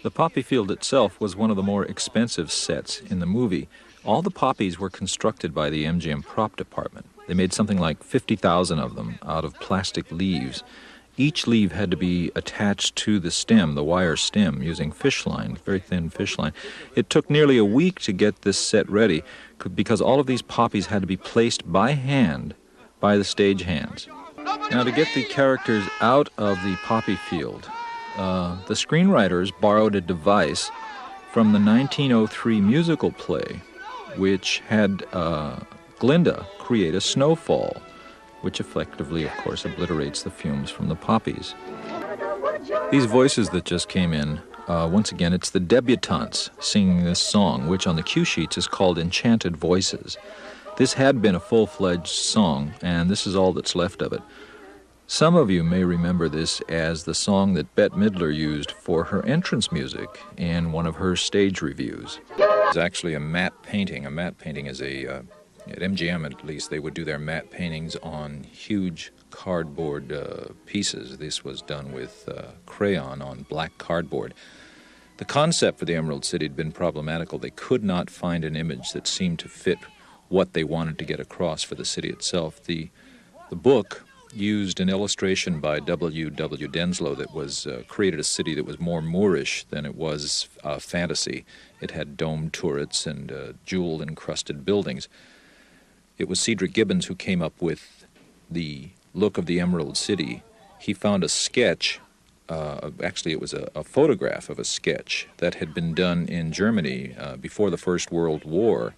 The poppy field itself was one of the more expensive sets in the movie. All the poppies were constructed by the MGM prop department. They made something like 50,000 of them out of plastic leaves. Each leaf had to be attached to the stem, the wire stem, using fish line, very thin fish line. It took nearly a week to get this set ready because all of these poppies had to be placed by hand by the stage hands. Now, to get the characters out of the poppy field, the screenwriters borrowed a device from the 1903 musical play, which had Glinda create a snowfall, which effectively, of course, obliterates the fumes from the poppies. These voices that just came in, once again, it's the debutantes singing this song, which on the cue sheets is called Enchanted Voices. This had been a full-fledged song, and this is all that's left of it. Some of you may remember this as the song that Bette Midler used for her entrance music in one of her stage reviews. It's actually a matte painting. A matte painting is at MGM at least, they would do their matte paintings on huge cardboard pieces. This was done with crayon on black cardboard. The concept for the Emerald City had been problematical. They could not find an image that seemed to fit what they wanted to get across for the city itself. The book used an illustration by W. Denslow that was created a city that was more Moorish than it was fantasy. It had domed turrets and jewel-encrusted buildings. It was Cedric Gibbons who came up with the look of the Emerald City. He found a sketch, actually it was a photograph of a sketch that had been done in Germany before the First World War.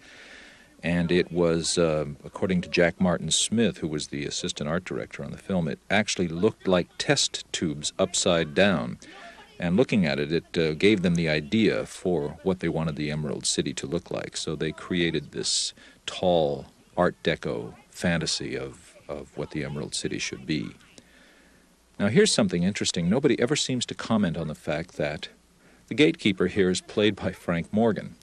And it was, according to Jack Martin Smith, who was the assistant art director on the film, it actually looked like test tubes upside down. And looking at it, it gave them the idea for what they wanted the Emerald City to look like. So they created this tall Art Deco fantasy of what the Emerald City should be. Now here's something interesting. Nobody ever seems to comment on the fact that the gatekeeper here is played by Frank Morgan.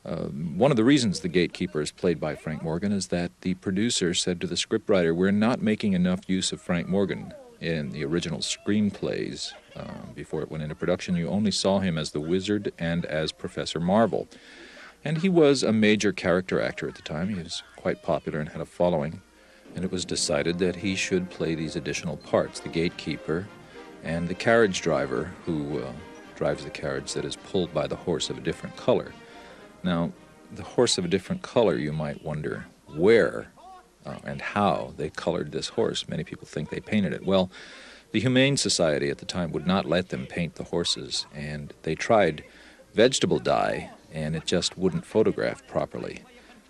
One of the reasons the gatekeeper is played by Frank Morgan is that the producer said to the scriptwriter, we're not making enough use of Frank Morgan in the original screenplays. Before it went into production, you only saw him as the Wizard and as Professor Marvel. And he was a major character actor at the time. He was quite popular and had a following. And it was decided that he should play these additional parts, the gatekeeper and the carriage driver who drives the carriage that is pulled by the horse of a different color. Now, the horse of a different color, you might wonder where and how they colored this horse. Many people think they painted it. Well, the Humane Society at the time would not let them paint the horses, and they tried vegetable dye, and it just wouldn't photograph properly.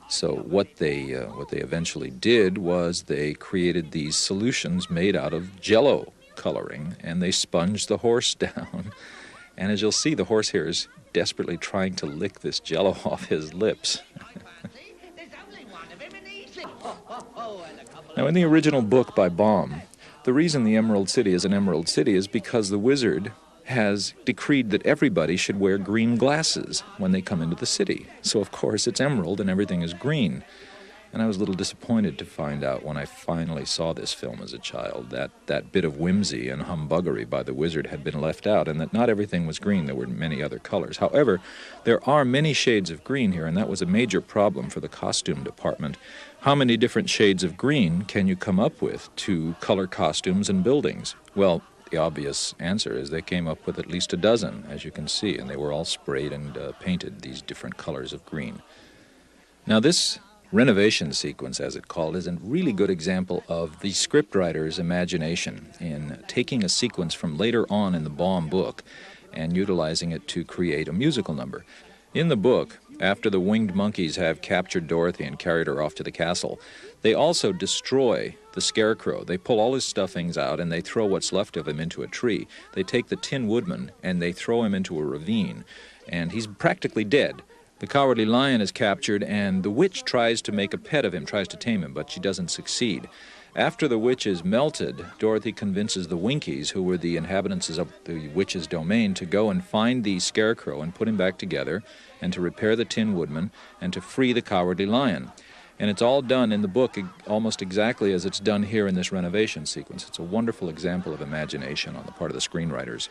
So what they eventually did was they created these solutions made out of Jell-O coloring, and they sponged the horse down. And as you'll see, the horse here is desperately trying to lick this Jell-O off his lips. Now, in the original book by Baum, the reason the Emerald City is an Emerald City is because the wizard has decreed that everybody should wear green glasses when they come into the city. So, of course, it's emerald and everything is green. And I was a little disappointed to find out when I finally saw this film as a child that bit of whimsy and humbuggery by the wizard had been left out, and that not everything was green. There were many other colors. However, there are many shades of green here, and that was a major problem for the costume department. How many different shades of green can you come up with to color costumes and buildings? Well, the obvious answer is they came up with at least a dozen, as you can see, and they were all sprayed and painted these different colors of green. Now, this renovation sequence, as it's called, is a really good example of the scriptwriter's imagination in taking a sequence from later on in the Baum book and utilizing it to create a musical number. In the book, after the winged monkeys have captured Dorothy and carried her off to the castle, they also destroy the scarecrow. They pull all his stuffings out and they throw what's left of him into a tree. They take the Tin Woodman and they throw him into a ravine, and he's practically dead. The Cowardly Lion is captured, and the witch tries to make a pet of him, tries to tame him, but she doesn't succeed. After the witch is melted, Dorothy convinces the Winkies, who were the inhabitants of the witch's domain, to go and find the scarecrow and put him back together, and to repair the Tin Woodman, and to free the Cowardly Lion. And it's all done in the book almost exactly as it's done here in this renovation sequence. It's a wonderful example of imagination on the part of the screenwriters.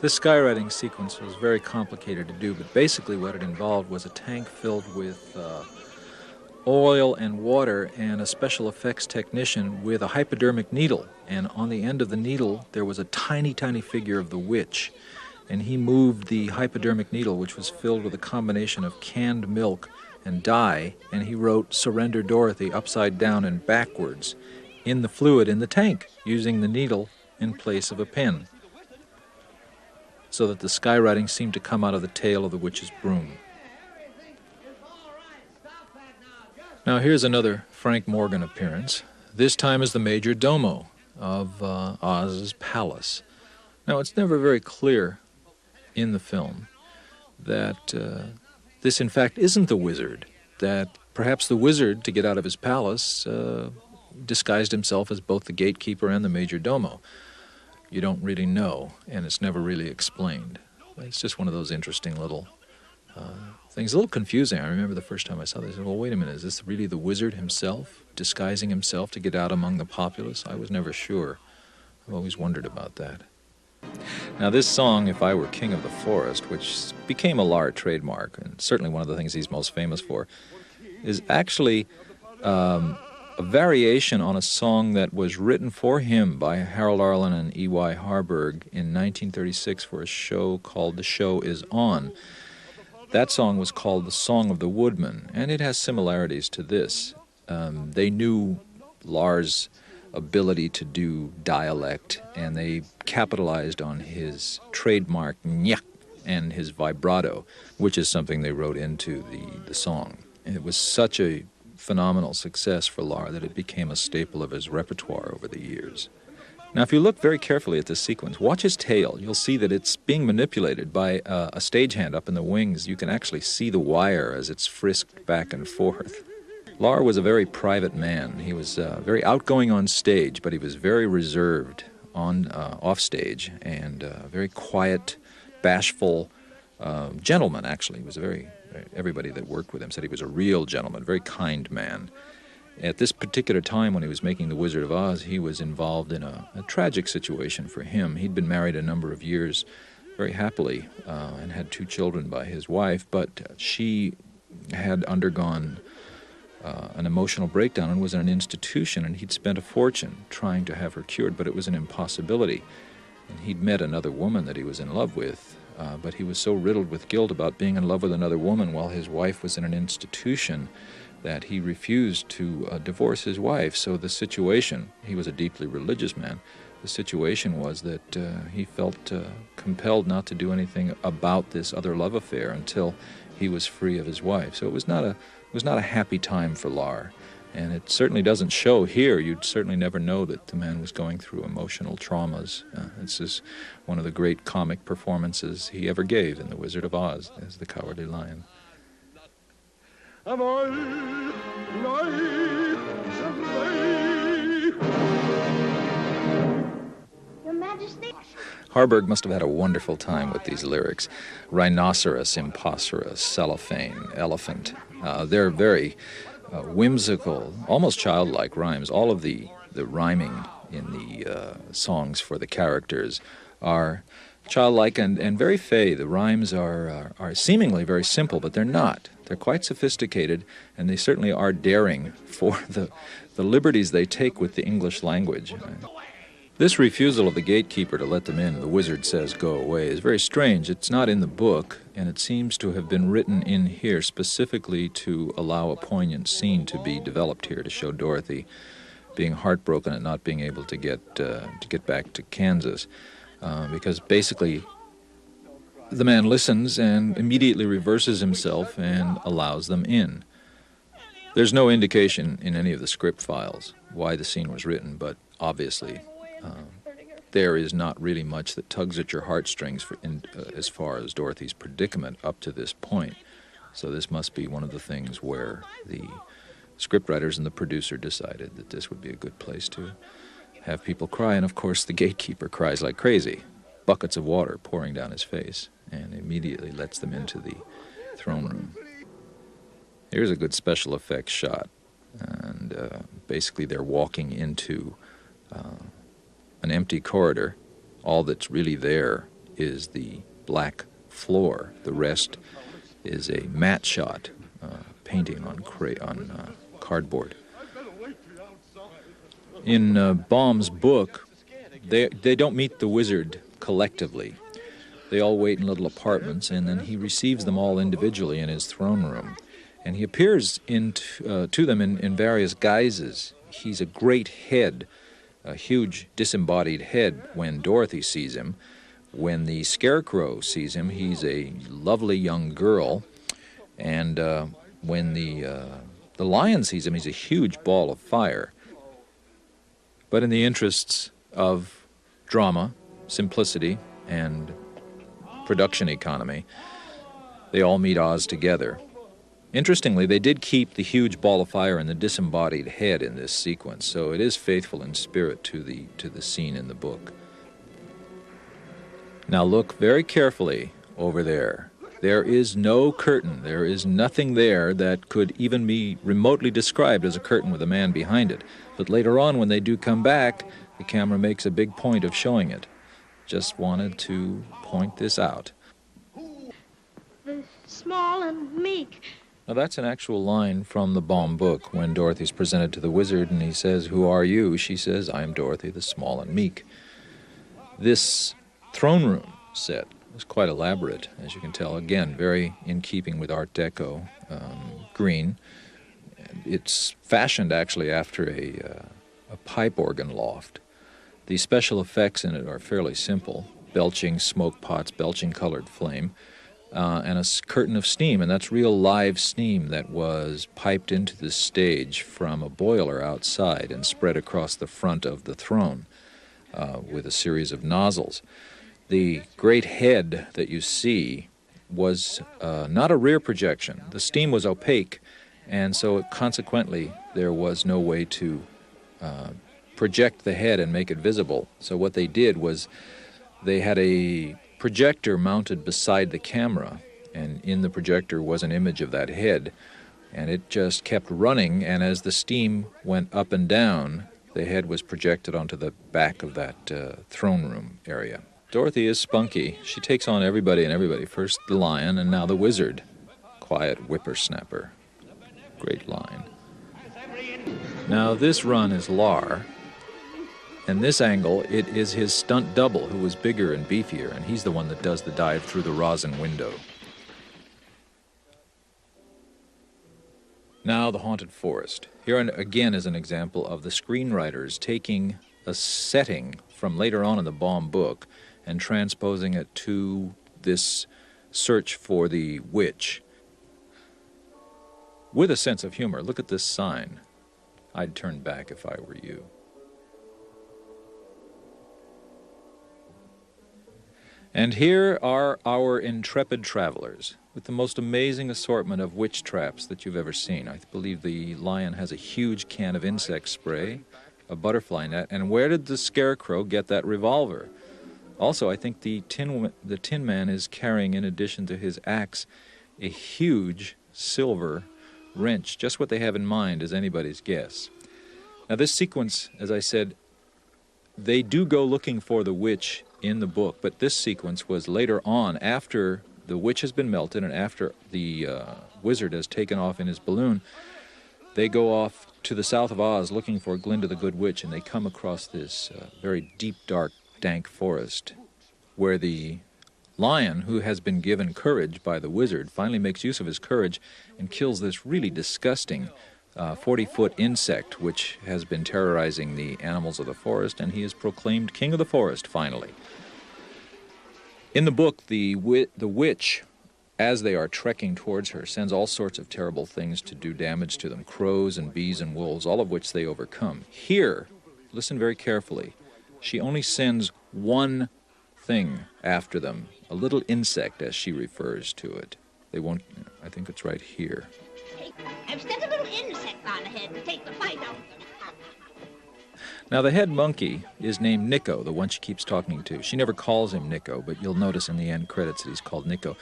This skywriting sequence was very complicated to do, but basically what it involved was a tank filled with oil and water and a special effects technician with a hypodermic needle. And on the end of the needle, there was a tiny, tiny figure of the witch. And he moved the hypodermic needle, which was filled with a combination of canned milk and dye, and he wrote "Surrender Dorothy" upside down and backwards in the fluid in the tank, using the needle in place of a pen, so that the skywriting seemed to come out of the tail of the witch's broom. Now here's another Frank Morgan appearance, this time as the major domo of Oz's palace. Now it's never very clear in the film that this in fact isn't the wizard, that perhaps the wizard, to get out of his palace, disguised himself as both the gatekeeper and the major domo. You don't really know, and it's never really explained. It's just one of those interesting little things. A little confusing. I remember the first time I saw this, I said, well, wait a minute, is this really the wizard himself, disguising himself to get out among the populace? I was never sure. I've always wondered about that. Now this song, "If I Were King of the Forest," which became a Lahr trademark, and certainly one of the things he's most famous for, is actually a variation on a song that was written for him by Harold Arlen and E.Y. Harburg in 1936 for a show called "The Show Is On." That song was called "The Song of the Woodman," and it has similarities to this. They knew Lahr's ability to do dialect, and they capitalized on his trademark "nyak" and his vibrato, which is something they wrote into the song. And it was such a phenomenal success for Lahr that it became a staple of his repertoire over the years. Now, if you look very carefully at this sequence, watch his tail. You'll see that it's being manipulated by a stagehand up in the wings. You can actually see the wire as it's frisked back and forth. Lahr was a very private man. He was very outgoing on stage, but he was very reserved on off stage, and very quiet, bashful gentleman, actually. He was everybody that worked with him said he was a real gentleman, very kind man. At this particular time when he was making The Wizard of Oz, he was involved in a tragic situation for him. He'd been married a number of years very happily and had 2 children by his wife, but she had undergone an emotional breakdown and was in an institution, and he'd spent a fortune trying to have her cured, but it was an impossibility. And he'd met another woman that he was in love with, but he was so riddled with guilt about being in love with another woman while his wife was in an institution that he refused to divorce his wife. So the situation, he was a deeply religious man, the situation was that he felt compelled not to do anything about this other love affair until he was free of his wife. So it was not a happy time for Lar, and it certainly doesn't show here. You'd certainly never know that the man was going through emotional traumas. This is one of the great comic performances he ever gave in The Wizard of Oz as the Cowardly Lion. Your Majesty? Harburg must have had a wonderful time with these lyrics. Rhinoceros, imposterous, cellophane, elephant. They're very whimsical, almost childlike rhymes. All of the rhyming in the songs for the characters are childlike and very fey. The rhymes are seemingly very simple, but they're not. They're quite sophisticated, and they certainly are daring for the liberties they take with the English language. This refusal of the gatekeeper to let them in, the wizard says go away, is very strange. It's not in the book, and it seems to have been written in here specifically to allow a poignant scene to be developed here to show Dorothy being heartbroken at not being able to get back to Kansas, because basically the man listens and immediately reverses himself and allows them in. There's no indication in any of the script files why the scene was written, but obviously there is not really much that tugs at your heartstrings as far as Dorothy's predicament up to this point. So this must be one of the things where the scriptwriters and the producer decided that this would be a good place to have people cry. And of course the gatekeeper cries like crazy, buckets of water pouring down his face, and immediately lets them into the throne room. Here's a good special effects shot, and basically they're walking into an empty corridor. All that's really there is the black floor. The rest is a matte shot, painting on cardboard. In Baum's book, they don't meet the wizard collectively. They all wait in little apartments, and then he receives them all individually in his throne room. And he appears to them in various guises. He's a great head, a huge disembodied head when Dorothy sees him. When the Scarecrow sees him, he's a lovely young girl. And when the Lion sees him, he's a huge ball of fire. But in the interests of drama, simplicity, and production economy, they all meet Oz together. Interestingly, they did keep the huge ball of fire and the disembodied head in this sequence, so it is faithful in spirit to the scene in the book. Now look very carefully over there. There is no curtain. There is nothing there that could even be remotely described as a curtain with a man behind it. But later on, when they do come back, the camera makes a big point of showing it. Just wanted to point this out. The small and meek. Now that's an actual line from the Baum book when Dorothy's presented to the wizard and he says, "Who are you?" She says, "I am Dorothy, the small and meek." This throne room set was quite elaborate, as you can tell. Again, very in keeping with Art Deco, green. It's fashioned actually after a pipe organ loft. The special effects in it are fairly simple. Belching smoke pots, belching colored flame, and a curtain of steam, and that's real live steam that was piped into the stage from a boiler outside and spread across the front of the throne with a series of nozzles. The great head that you see was not a rear projection. The steam was opaque, and so consequently there was no way to project the head and make it visible. So what they did was they had a projector mounted beside the camera, and in the projector was an image of that head, and it just kept running, and as the steam went up and down, the head was projected onto the back of that throne room area. Dorothy is spunky. She takes on everybody and everybody. First the lion, and now the wizard. Quiet whippersnapper. Great line. Now this run is Lar, and this angle, it is his stunt double, who was bigger and beefier, and he's the one that does the dive through the rosin window. Now the haunted forest. Here again is an example of the screenwriters taking a setting from later on in the Baum book and transposing it to this search for the witch. With a sense of humor, look at this sign. I'd turn back if I were you. And here are our intrepid travelers with the most amazing assortment of witch traps that you've ever seen. I believe the lion has a huge can of insect spray, a butterfly net, and where did the scarecrow get that revolver? Also, I think the Tin Man is carrying, in addition to his axe, a huge silver wrench. Just what they have in mind is anybody's guess. Now this sequence, as I said, they do go looking for the witch in the book, but this sequence was later on, after the witch has been melted and after the wizard has taken off in his balloon. They go off to the south of Oz looking for Glinda the Good Witch, and they come across this very deep, dark, dank forest where the lion, who has been given courage by the wizard, finally makes use of his courage and kills this really disgusting 40-foot insect which has been terrorizing the animals of the forest, and he is proclaimed king of the forest finally. In the book, the witch, as they are trekking towards her, sends all sorts of terrible things to do damage to them, crows and bees and wolves, all of which they overcome. Here, listen very carefully, she only sends one thing after them, a little insect, as she refers to it. They won't, I think it's right here. I've stuck a little insect on the head to take the bite out. Now, the head monkey is named Nico, the one she keeps talking to. She never calls him Nico, but you'll notice in the end credits that he's called Nico.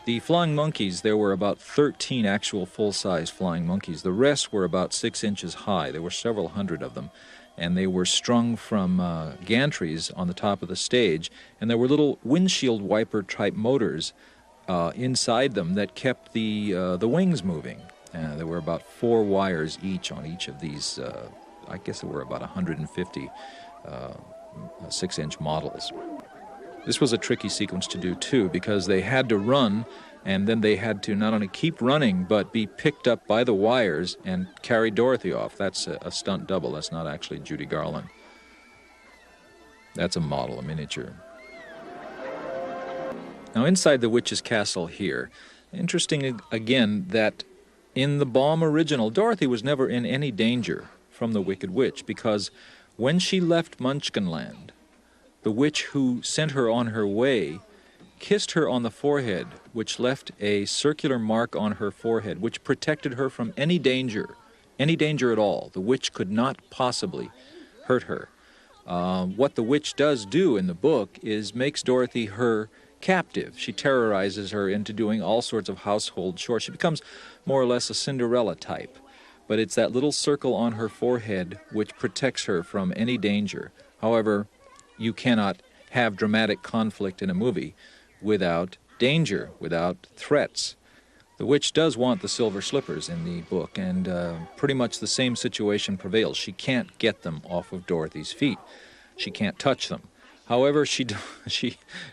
The flying monkeys, there were about 13 actual full-size flying monkeys. The rest were about 6 inches high. There were several hundred of them, and they were strung from gantries on the top of the stage, and there were little windshield wiper-type motors inside them that kept the wings moving. There were about 4 wires each on each of these, I guess there were about 150 6-inch models. This was a tricky sequence to do, too, because they had to run, and then they had to not only keep running, but be picked up by the wires and carry Dorothy off. That's a stunt double. That's not actually Judy Garland. That's a model, a miniature. Now, inside the witch's castle here, interesting again that in the Baum original, Dorothy was never in any danger from the Wicked Witch, because when she left Munchkinland, the witch who sent her on her way kissed her on the forehead, which left a circular mark on her forehead, which protected her from any danger at all. The witch could not possibly hurt her. What the witch does do in the book is makes Dorothy her captive. She terrorizes her into doing all sorts of household chores. She becomes more or less a Cinderella type. But it's that little circle on her forehead which protects her from any danger. However, you cannot have dramatic conflict in a movie without danger, without threats. The witch does want the silver slippers in the book, and pretty much the same situation prevails. She can't get them off of Dorothy's feet. She can't touch them. However, she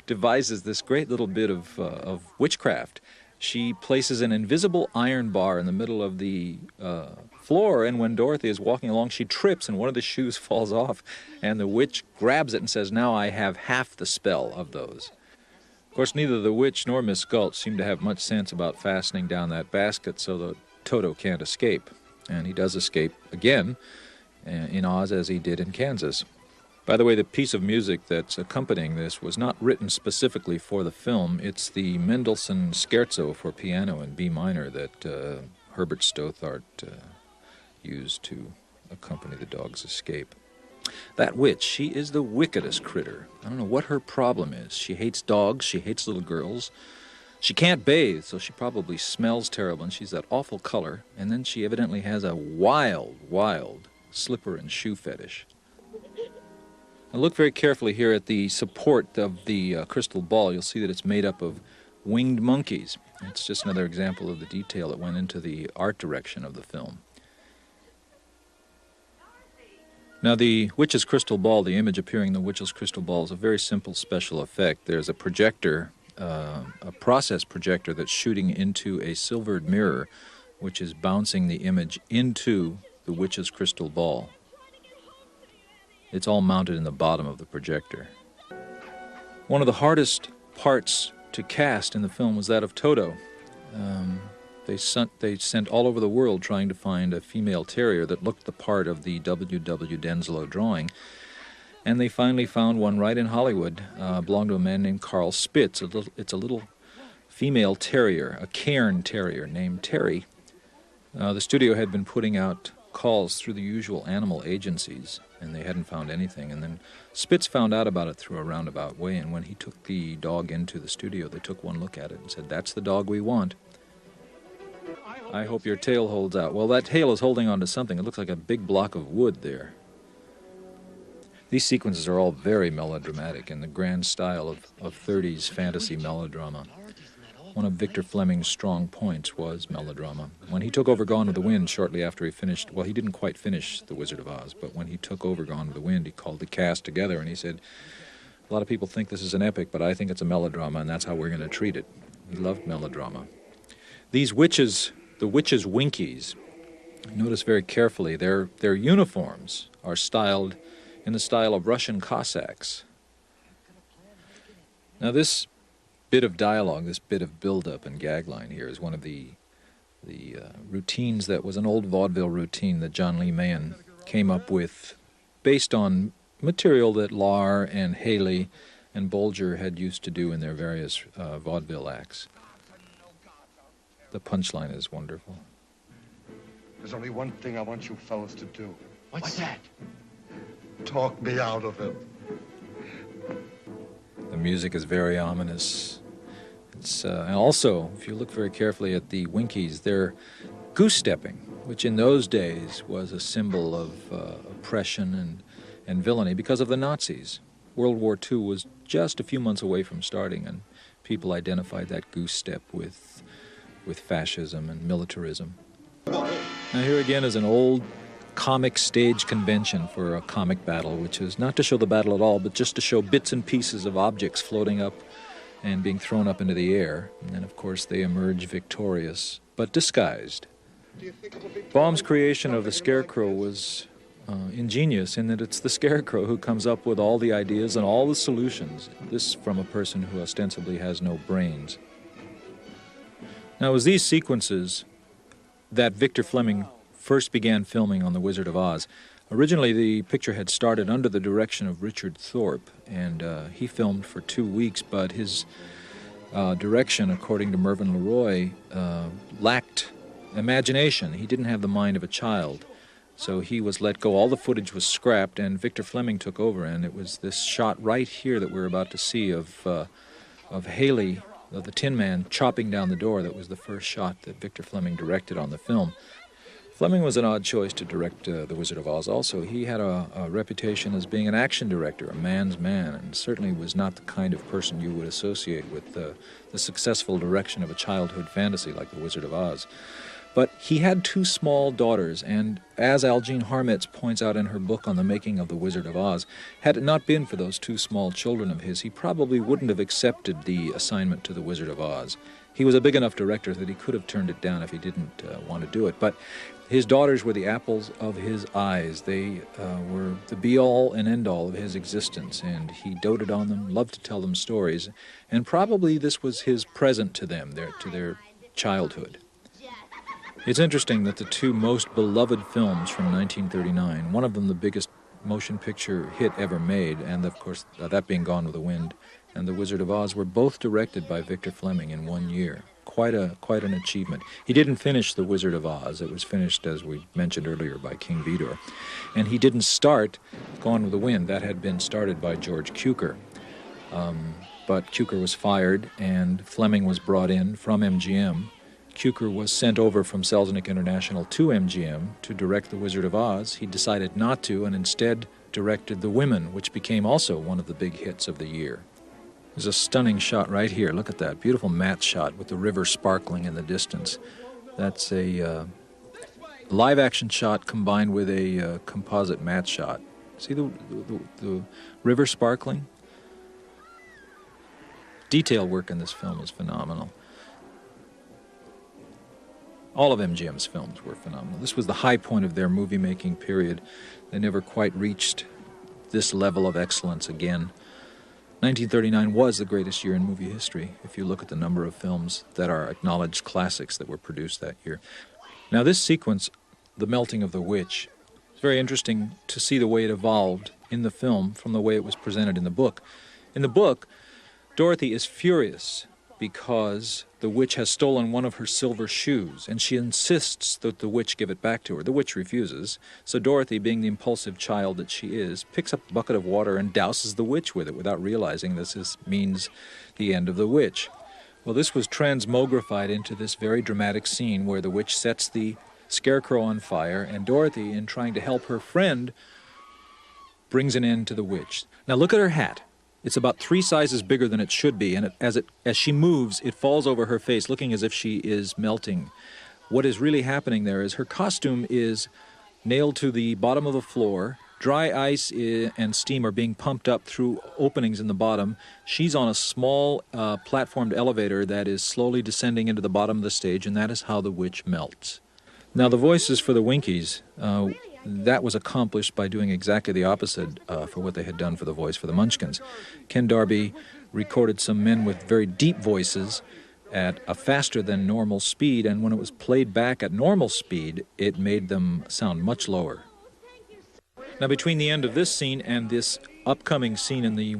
devises this great little bit of witchcraft. She places an invisible iron bar in the middle of the floor, and when Dorothy is walking along, she trips and one of the shoes falls off, and the witch grabs it and says, "Now I have half the spell of those." Of course, neither the witch nor Miss Gulch seem to have much sense about fastening down that basket so that Toto can't escape. And he does escape again in Oz as he did in Kansas. By the way, the piece of music that's accompanying this was not written specifically for the film. It's the Mendelssohn Scherzo for piano in B minor that Herbert Stothart used to accompany the dog's escape. That witch, she is the wickedest critter. I don't know what her problem is. She hates dogs, she hates little girls. She can't bathe, so she probably smells terrible, and she's that awful color. And then she evidently has a wild, wild slipper and shoe fetish. Now look very carefully here at the support of the crystal ball. You'll see that it's made up of winged monkeys. It's just another example of the detail that went into the art direction of the film. Now the witch's crystal ball, the image appearing in the witch's crystal ball, is a very simple special effect. There's a projector, a process projector that's shooting into a silvered mirror, which is bouncing the image into the witch's crystal ball. It's all mounted in the bottom of the projector. One of the hardest parts to cast in the film was that of Toto. They sent all over the world trying to find a female terrier that looked the part of the W.W. Denslow drawing. And they finally found one right in Hollywood, belonged to a man named Carl Spitz. It's a little female terrier, a cairn terrier named Terry. The studio had been putting out calls through the usual animal agencies, and they hadn't found anything. And then Spitz found out about it through a roundabout way, and when he took the dog into the studio, they took one look at it and said, "That's the dog we want. I hope your tail holds out." Well, that tail is holding on to something. It looks like a big block of wood there. These sequences are all very melodramatic in the grand style of 30s fantasy melodrama. One of Victor Fleming's strong points was melodrama. When he took over Gone with the Wind shortly after he finished, well, he didn't quite finish The Wizard of Oz, but when he took over Gone with the Wind, he called the cast together and he said, "A lot of people think this is an epic, but I think it's a melodrama, and that's how we're going to treat it." He loved melodrama. These witches, the witches' Winkies, notice very carefully, their uniforms are styled in the style of Russian Cossacks. Now this bit of dialogue, this bit of build-up and gag line here is one of the routines that was an old vaudeville routine that John Lee Mahan came up with based on material that Lahr and Haley and Bolger had used to do in their various vaudeville acts. The punchline is wonderful. There's only one thing I want you fellas to do. What's that? Talk me out of it. The music is very ominous. It's and also, if you look very carefully at the Winkies, they're goose-stepping, which in those days was a symbol of oppression and villainy because of the Nazis. World War II was just a few months away from starting, and people identified that goose-step with fascism and militarism. Now here again is an old comic stage convention for a comic battle, which is not to show the battle at all, but just to show bits and pieces of objects floating up and being thrown up into the air. And then, of course, they emerge victorious, but disguised. Baum's creation of the Scarecrow was ingenious in that it's the Scarecrow who comes up with all the ideas and all the solutions. This from a person who ostensibly has no brains. Now, it was these sequences that Victor Fleming first began filming on The Wizard of Oz. Originally, the picture had started under the direction of Richard Thorpe, and he filmed for 2 weeks, but his direction, according to Mervyn LeRoy, lacked imagination. He didn't have the mind of a child, so he was let go. All the footage was scrapped, and Victor Fleming took over, and it was this shot right here that we're about to see of Haley, the Tin Man, chopping down the door. That was the first shot that Victor Fleming directed on the film. Fleming was an odd choice to direct The Wizard of Oz also. He had a reputation as being an action director, a man's man, and certainly was not the kind of person you would associate with the successful direction of a childhood fantasy like The Wizard of Oz. But he had 2 small daughters, and as Algene Harmetz points out in her book on the making of The Wizard of Oz, had it not been for those 2 small children of his, he probably wouldn't have accepted the assignment to The Wizard of Oz. He was a big enough director that he could have turned it down if he didn't want to do it. But his daughters were the apples of his eyes. They were the be-all and end-all of his existence, and he doted on them, loved to tell them stories, and probably this was his present to them, to their childhood. It's interesting that the 2 most beloved films from 1939, one of them the biggest motion picture hit ever made, and of course that being Gone with the Wind, and The Wizard of Oz, were both directed by Victor Fleming in 1 year. Quite an achievement. He didn't finish The Wizard of Oz. It was finished, as we mentioned earlier, by King Vidor. And he didn't start Gone with the Wind. That had been started by George Cukor. But Cukor was fired, and Fleming was brought in from MGM. Cukor was sent over from Selznick International to MGM to direct The Wizard of Oz. He decided not to, and instead directed The Women, which became also one of the big hits of the year. There's a stunning shot right here. Look at that. Beautiful matte shot with the river sparkling in the distance. That's a live-action shot combined with a composite matte shot. See the river sparkling? Detail work in this film is phenomenal. All of MGM's films were phenomenal. This was the high point of their movie-making period. They never quite reached this level of excellence again. 1939 was the greatest year in movie history, if you look at the number of films that are acknowledged classics that were produced that year. Now this sequence, the melting of the witch, it's very interesting to see the way it evolved in the film from the way it was presented in the book. In the book, Dorothy is furious because the witch has stolen one of her silver shoes, and she insists that the witch give it back to her. The witch refuses, so Dorothy, being the impulsive child that she is, picks up a bucket of water and douses the witch with it without realizing this means the end of the witch. Well, this was transmogrified into this very dramatic scene where the witch sets the scarecrow on fire, and Dorothy, in trying to help her friend, brings an end to the witch. Now look at her hat. It's about 3 sizes bigger than it should be, and as she moves, it falls over her face, looking as if she is melting. What is really happening there is her costume is nailed to the bottom of the floor. Dry ice and steam are being pumped up through openings in the bottom. She's on a small platformed elevator that is slowly descending into the bottom of the stage, and that is how the witch melts. Now, the voices for the Winkies, that was accomplished by doing exactly the opposite for what they had done for the voice for the Munchkins. Ken Darby recorded some men with very deep voices at a faster than normal speed, and when it was played back at normal speed, it made them sound much lower. Now, between the end of this scene and this upcoming scene in the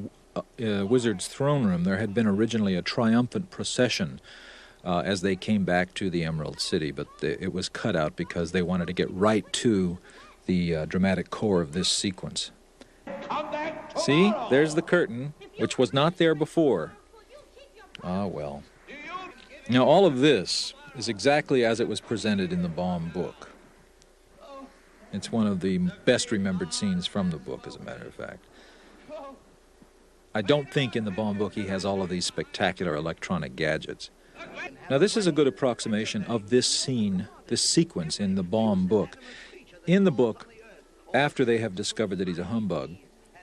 Wizard's throne room, there had been originally a triumphant procession as they came back to the Emerald City, but it was cut out because they wanted to get right to the dramatic core of this sequence. See, there's the curtain, which was not there before. Ah, well. Now, all of this is exactly as it was presented in the Baum book. It's one of the best remembered scenes from the book, as a matter of fact. I don't think in the Baum book he has all of these spectacular electronic gadgets. Now, this is a good approximation of this scene, this sequence in the Baum book. In the book, after they have discovered that he's a humbug,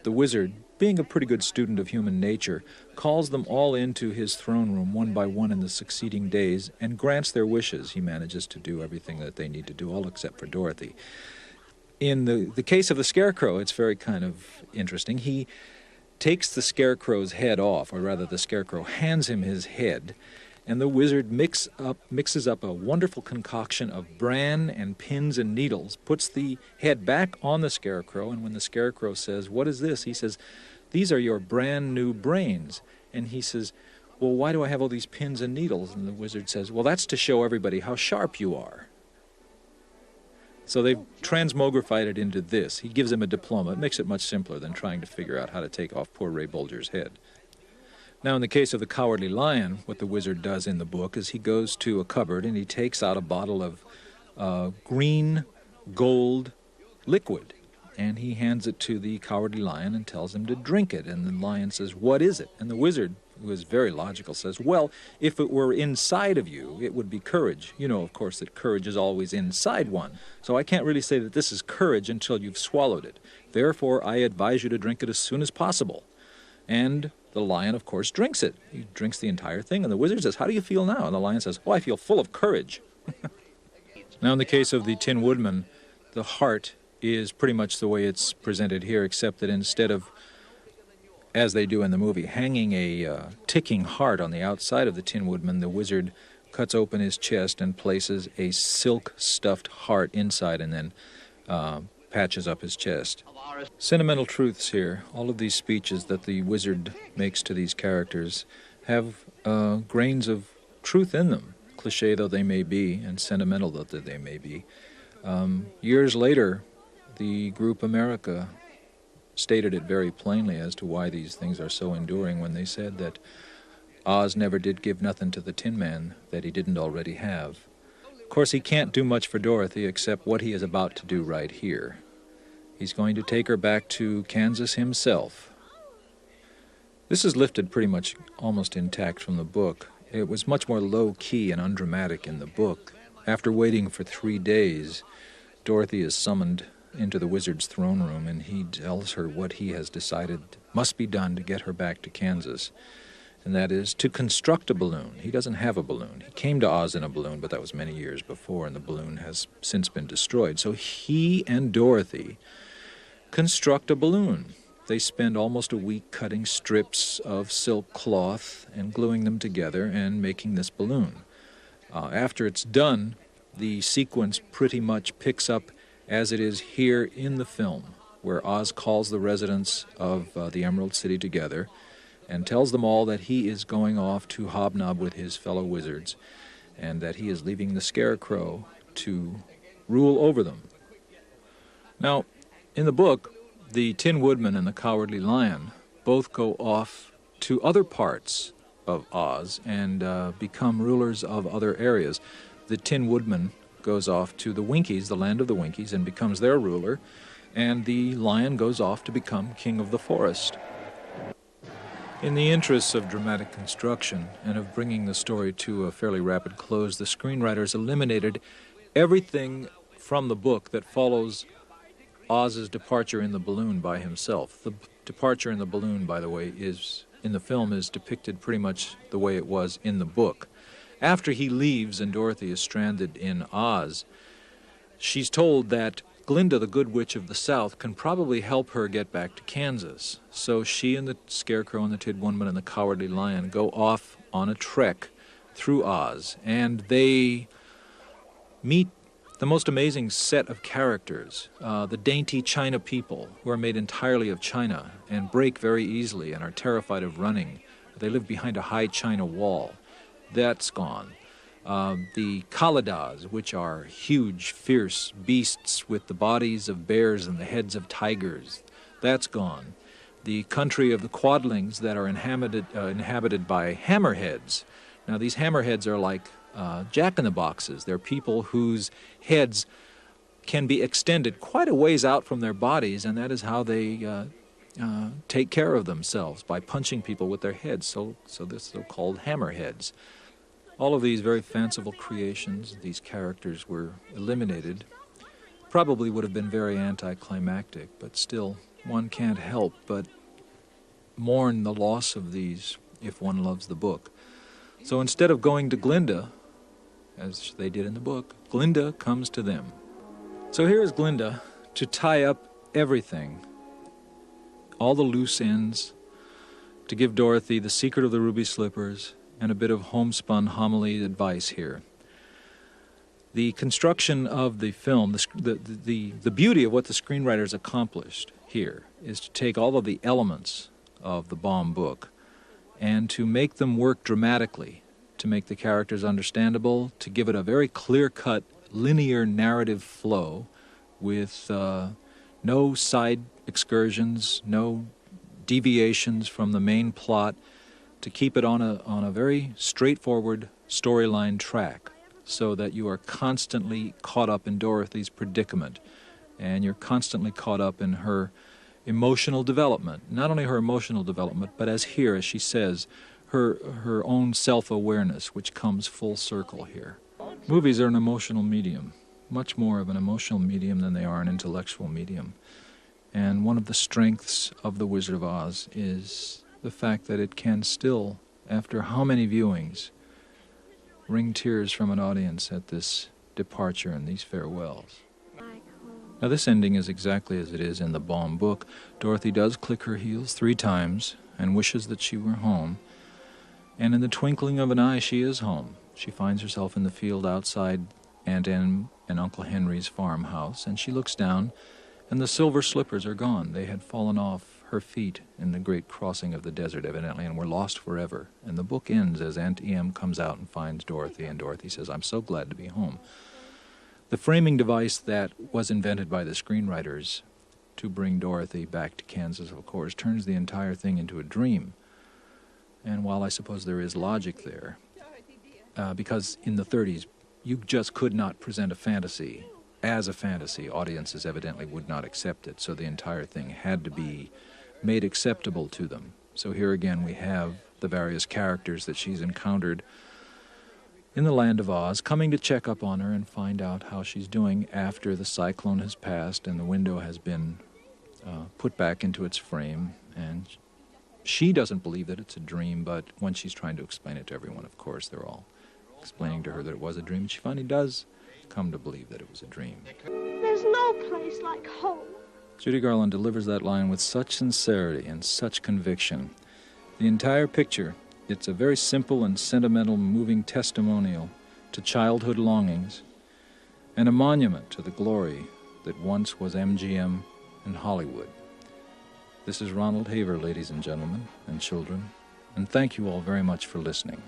the wizard, being a pretty good student of human nature, calls them all into his throne room one by one in the succeeding days and grants their wishes. He manages to do everything that they need to do, all except for Dorothy. In the case of the Scarecrow, it's very kind of interesting. He takes the Scarecrow's head off, or rather the Scarecrow hands him his head, and the wizard mixes up a wonderful concoction of bran and pins and needles, puts the head back on the Scarecrow, and when the Scarecrow says, "What is this?" he says, "These are your brand new brains." And he says, "Well, why do I have all these pins and needles?" And the wizard says, "Well, that's to show everybody how sharp you are." So they've transmogrified it into this. He gives him a diploma. It makes it much simpler than trying to figure out how to take off poor Ray Bolger's head. Now, in the case of the Cowardly Lion, what the wizard does in the book is he goes to a cupboard and he takes out a bottle of green gold liquid, and he hands it to the Cowardly Lion and tells him to drink it. And the lion says, "What is it?" And the wizard, who is very logical, says, "Well, if it were inside of you, it would be courage. You know, of course, that courage is always inside one. So I can't really say that this is courage until you've swallowed it. Therefore, I advise you to drink it as soon as possible." And the lion, of course, drinks it. He drinks the entire thing, and the wizard says, "How do you feel now?" And the lion says, "Oh, I feel full of courage." Now, in the case of the Tin Woodman, the heart is pretty much the way it's presented here, except that instead of, as they do in the movie, hanging a ticking heart on the outside of the Tin Woodman, the wizard cuts open his chest and places a silk-stuffed heart inside and then patches up his chest. Sentimental truths here. All of these speeches that the wizard makes to these characters have grains of truth in them, cliché though they may be and sentimental though they may be. Years later, the group America stated it very plainly as to why these things are so enduring when they said that Oz never did give nothing to the Tin Man that he didn't already have. Of course, he can't do much for Dorothy except what he is about to do right here. He's going to take her back to Kansas himself. This is lifted pretty much almost intact from the book. It was much more low-key and undramatic in the book. After waiting for 3 days, Dorothy is summoned into the wizard's throne room, and he tells her what he has decided must be done to get her back to Kansas, and that is to construct a balloon. He doesn't have a balloon. He came to Oz in a balloon, but that was many years before, and the balloon has since been destroyed. So he and Dorothy construct a balloon. they spend almost a week cutting strips of silk cloth and gluing them together and making this balloon. After it's done, the sequence pretty much picks up as it is here in the film, where Oz calls the residents of the Emerald City together and tells them all that he is going off to hobnob with his fellow wizards and that he is leaving the Scarecrow to rule over them. Now, in the book, the Tin Woodman and the Cowardly Lion both go off to other parts of Oz and become rulers of other areas. The Tin Woodman goes off to the Winkies, the land of the Winkies, and becomes their ruler, and the lion goes off to become king of the forest. In the interests of dramatic construction and of bringing the story to a fairly rapid close, the screenwriters eliminated everything from the book that follows Oz's departure in the balloon by himself. The departure in the balloon, by the way, in the film is depicted pretty much the way it was in the book. After he leaves and Dorothy is stranded in Oz, she's told that Glinda, the Good Witch of the South, can probably help her get back to Kansas. So she and the Scarecrow and the Tin Woodman and the Cowardly Lion go off on a trek through Oz, and they meet the most amazing set of characters, the dainty China people, who are made entirely of China and break very easily and are terrified of running. They live behind a high China wall. That's gone. The Kaladas, which are huge, fierce beasts with the bodies of bears and the heads of tigers, that's gone. The country of the Quadlings that are inhabited by hammerheads. Now, these hammerheads are like jack-in-the-boxes. They're people whose heads can be extended quite a ways out from their bodies, and that is how they take care of themselves, by punching people with their heads, so they're so-called hammerheads. All of these very fanciful creations, these characters were eliminated. Probably would have been very anticlimactic, but still, one can't help but mourn the loss of these if one loves the book. So instead of going to Glinda, as they did in the book, Glinda comes to them. So here is Glinda to tie up everything, all the loose ends, to give Dorothy the secret of the ruby slippers and a bit of homespun homily advice here. The construction of the film, the beauty of what the screenwriters accomplished here is to take all of the elements of the Baum book and to make them work dramatically, to make the characters understandable, to give it a very clear-cut, linear narrative flow with no side excursions, no deviations from the main plot, to keep it on a very straightforward storyline track so that you are constantly caught up in Dorothy's predicament and you're constantly caught up in her emotional development. Not only her emotional development, but as she says, her own self-awareness, which comes full circle here. Movies are an emotional medium, much more of an emotional medium than they are an intellectual medium. And one of the strengths of The Wizard of Oz is the fact that it can still, after how many viewings, wring tears from an audience at this departure and these farewells. Now this ending is exactly as it is in the Baum book. Dorothy does click her heels 3 times and wishes that she were home. And in the twinkling of an eye, she is home. She finds herself in the field outside Aunt Em and Uncle Henry's farmhouse, and she looks down, and the silver slippers are gone. They had fallen off her feet in the great crossing of the desert, evidently, and were lost forever. And the book ends as Aunt Em comes out and finds Dorothy, and Dorothy says, "I'm so glad to be home." The framing device that was invented by the screenwriters to bring Dorothy back to Kansas, of course, turns the entire thing into a dream. And while I suppose there is logic there, because in the 30s, you just could not present a fantasy as a fantasy. Audiences evidently would not accept it, so the entire thing had to be made acceptable to them. So here again we have the various characters that she's encountered in the land of Oz coming to check up on her and find out how she's doing after the cyclone has passed and the window has been put back into its frame. And she doesn't believe that it's a dream, but when she's trying to explain it to everyone, of course, they're all explaining to her that it was a dream. She finally does come to believe that it was a dream. There's no place like home. Judy Garland delivers that line with such sincerity and such conviction. The entire picture, it's a very simple and sentimental, moving testimonial to childhood longings and a monument to the glory that once was MGM and Hollywood. This is Ronald Haver, ladies and gentlemen and children, and thank you all very much for listening.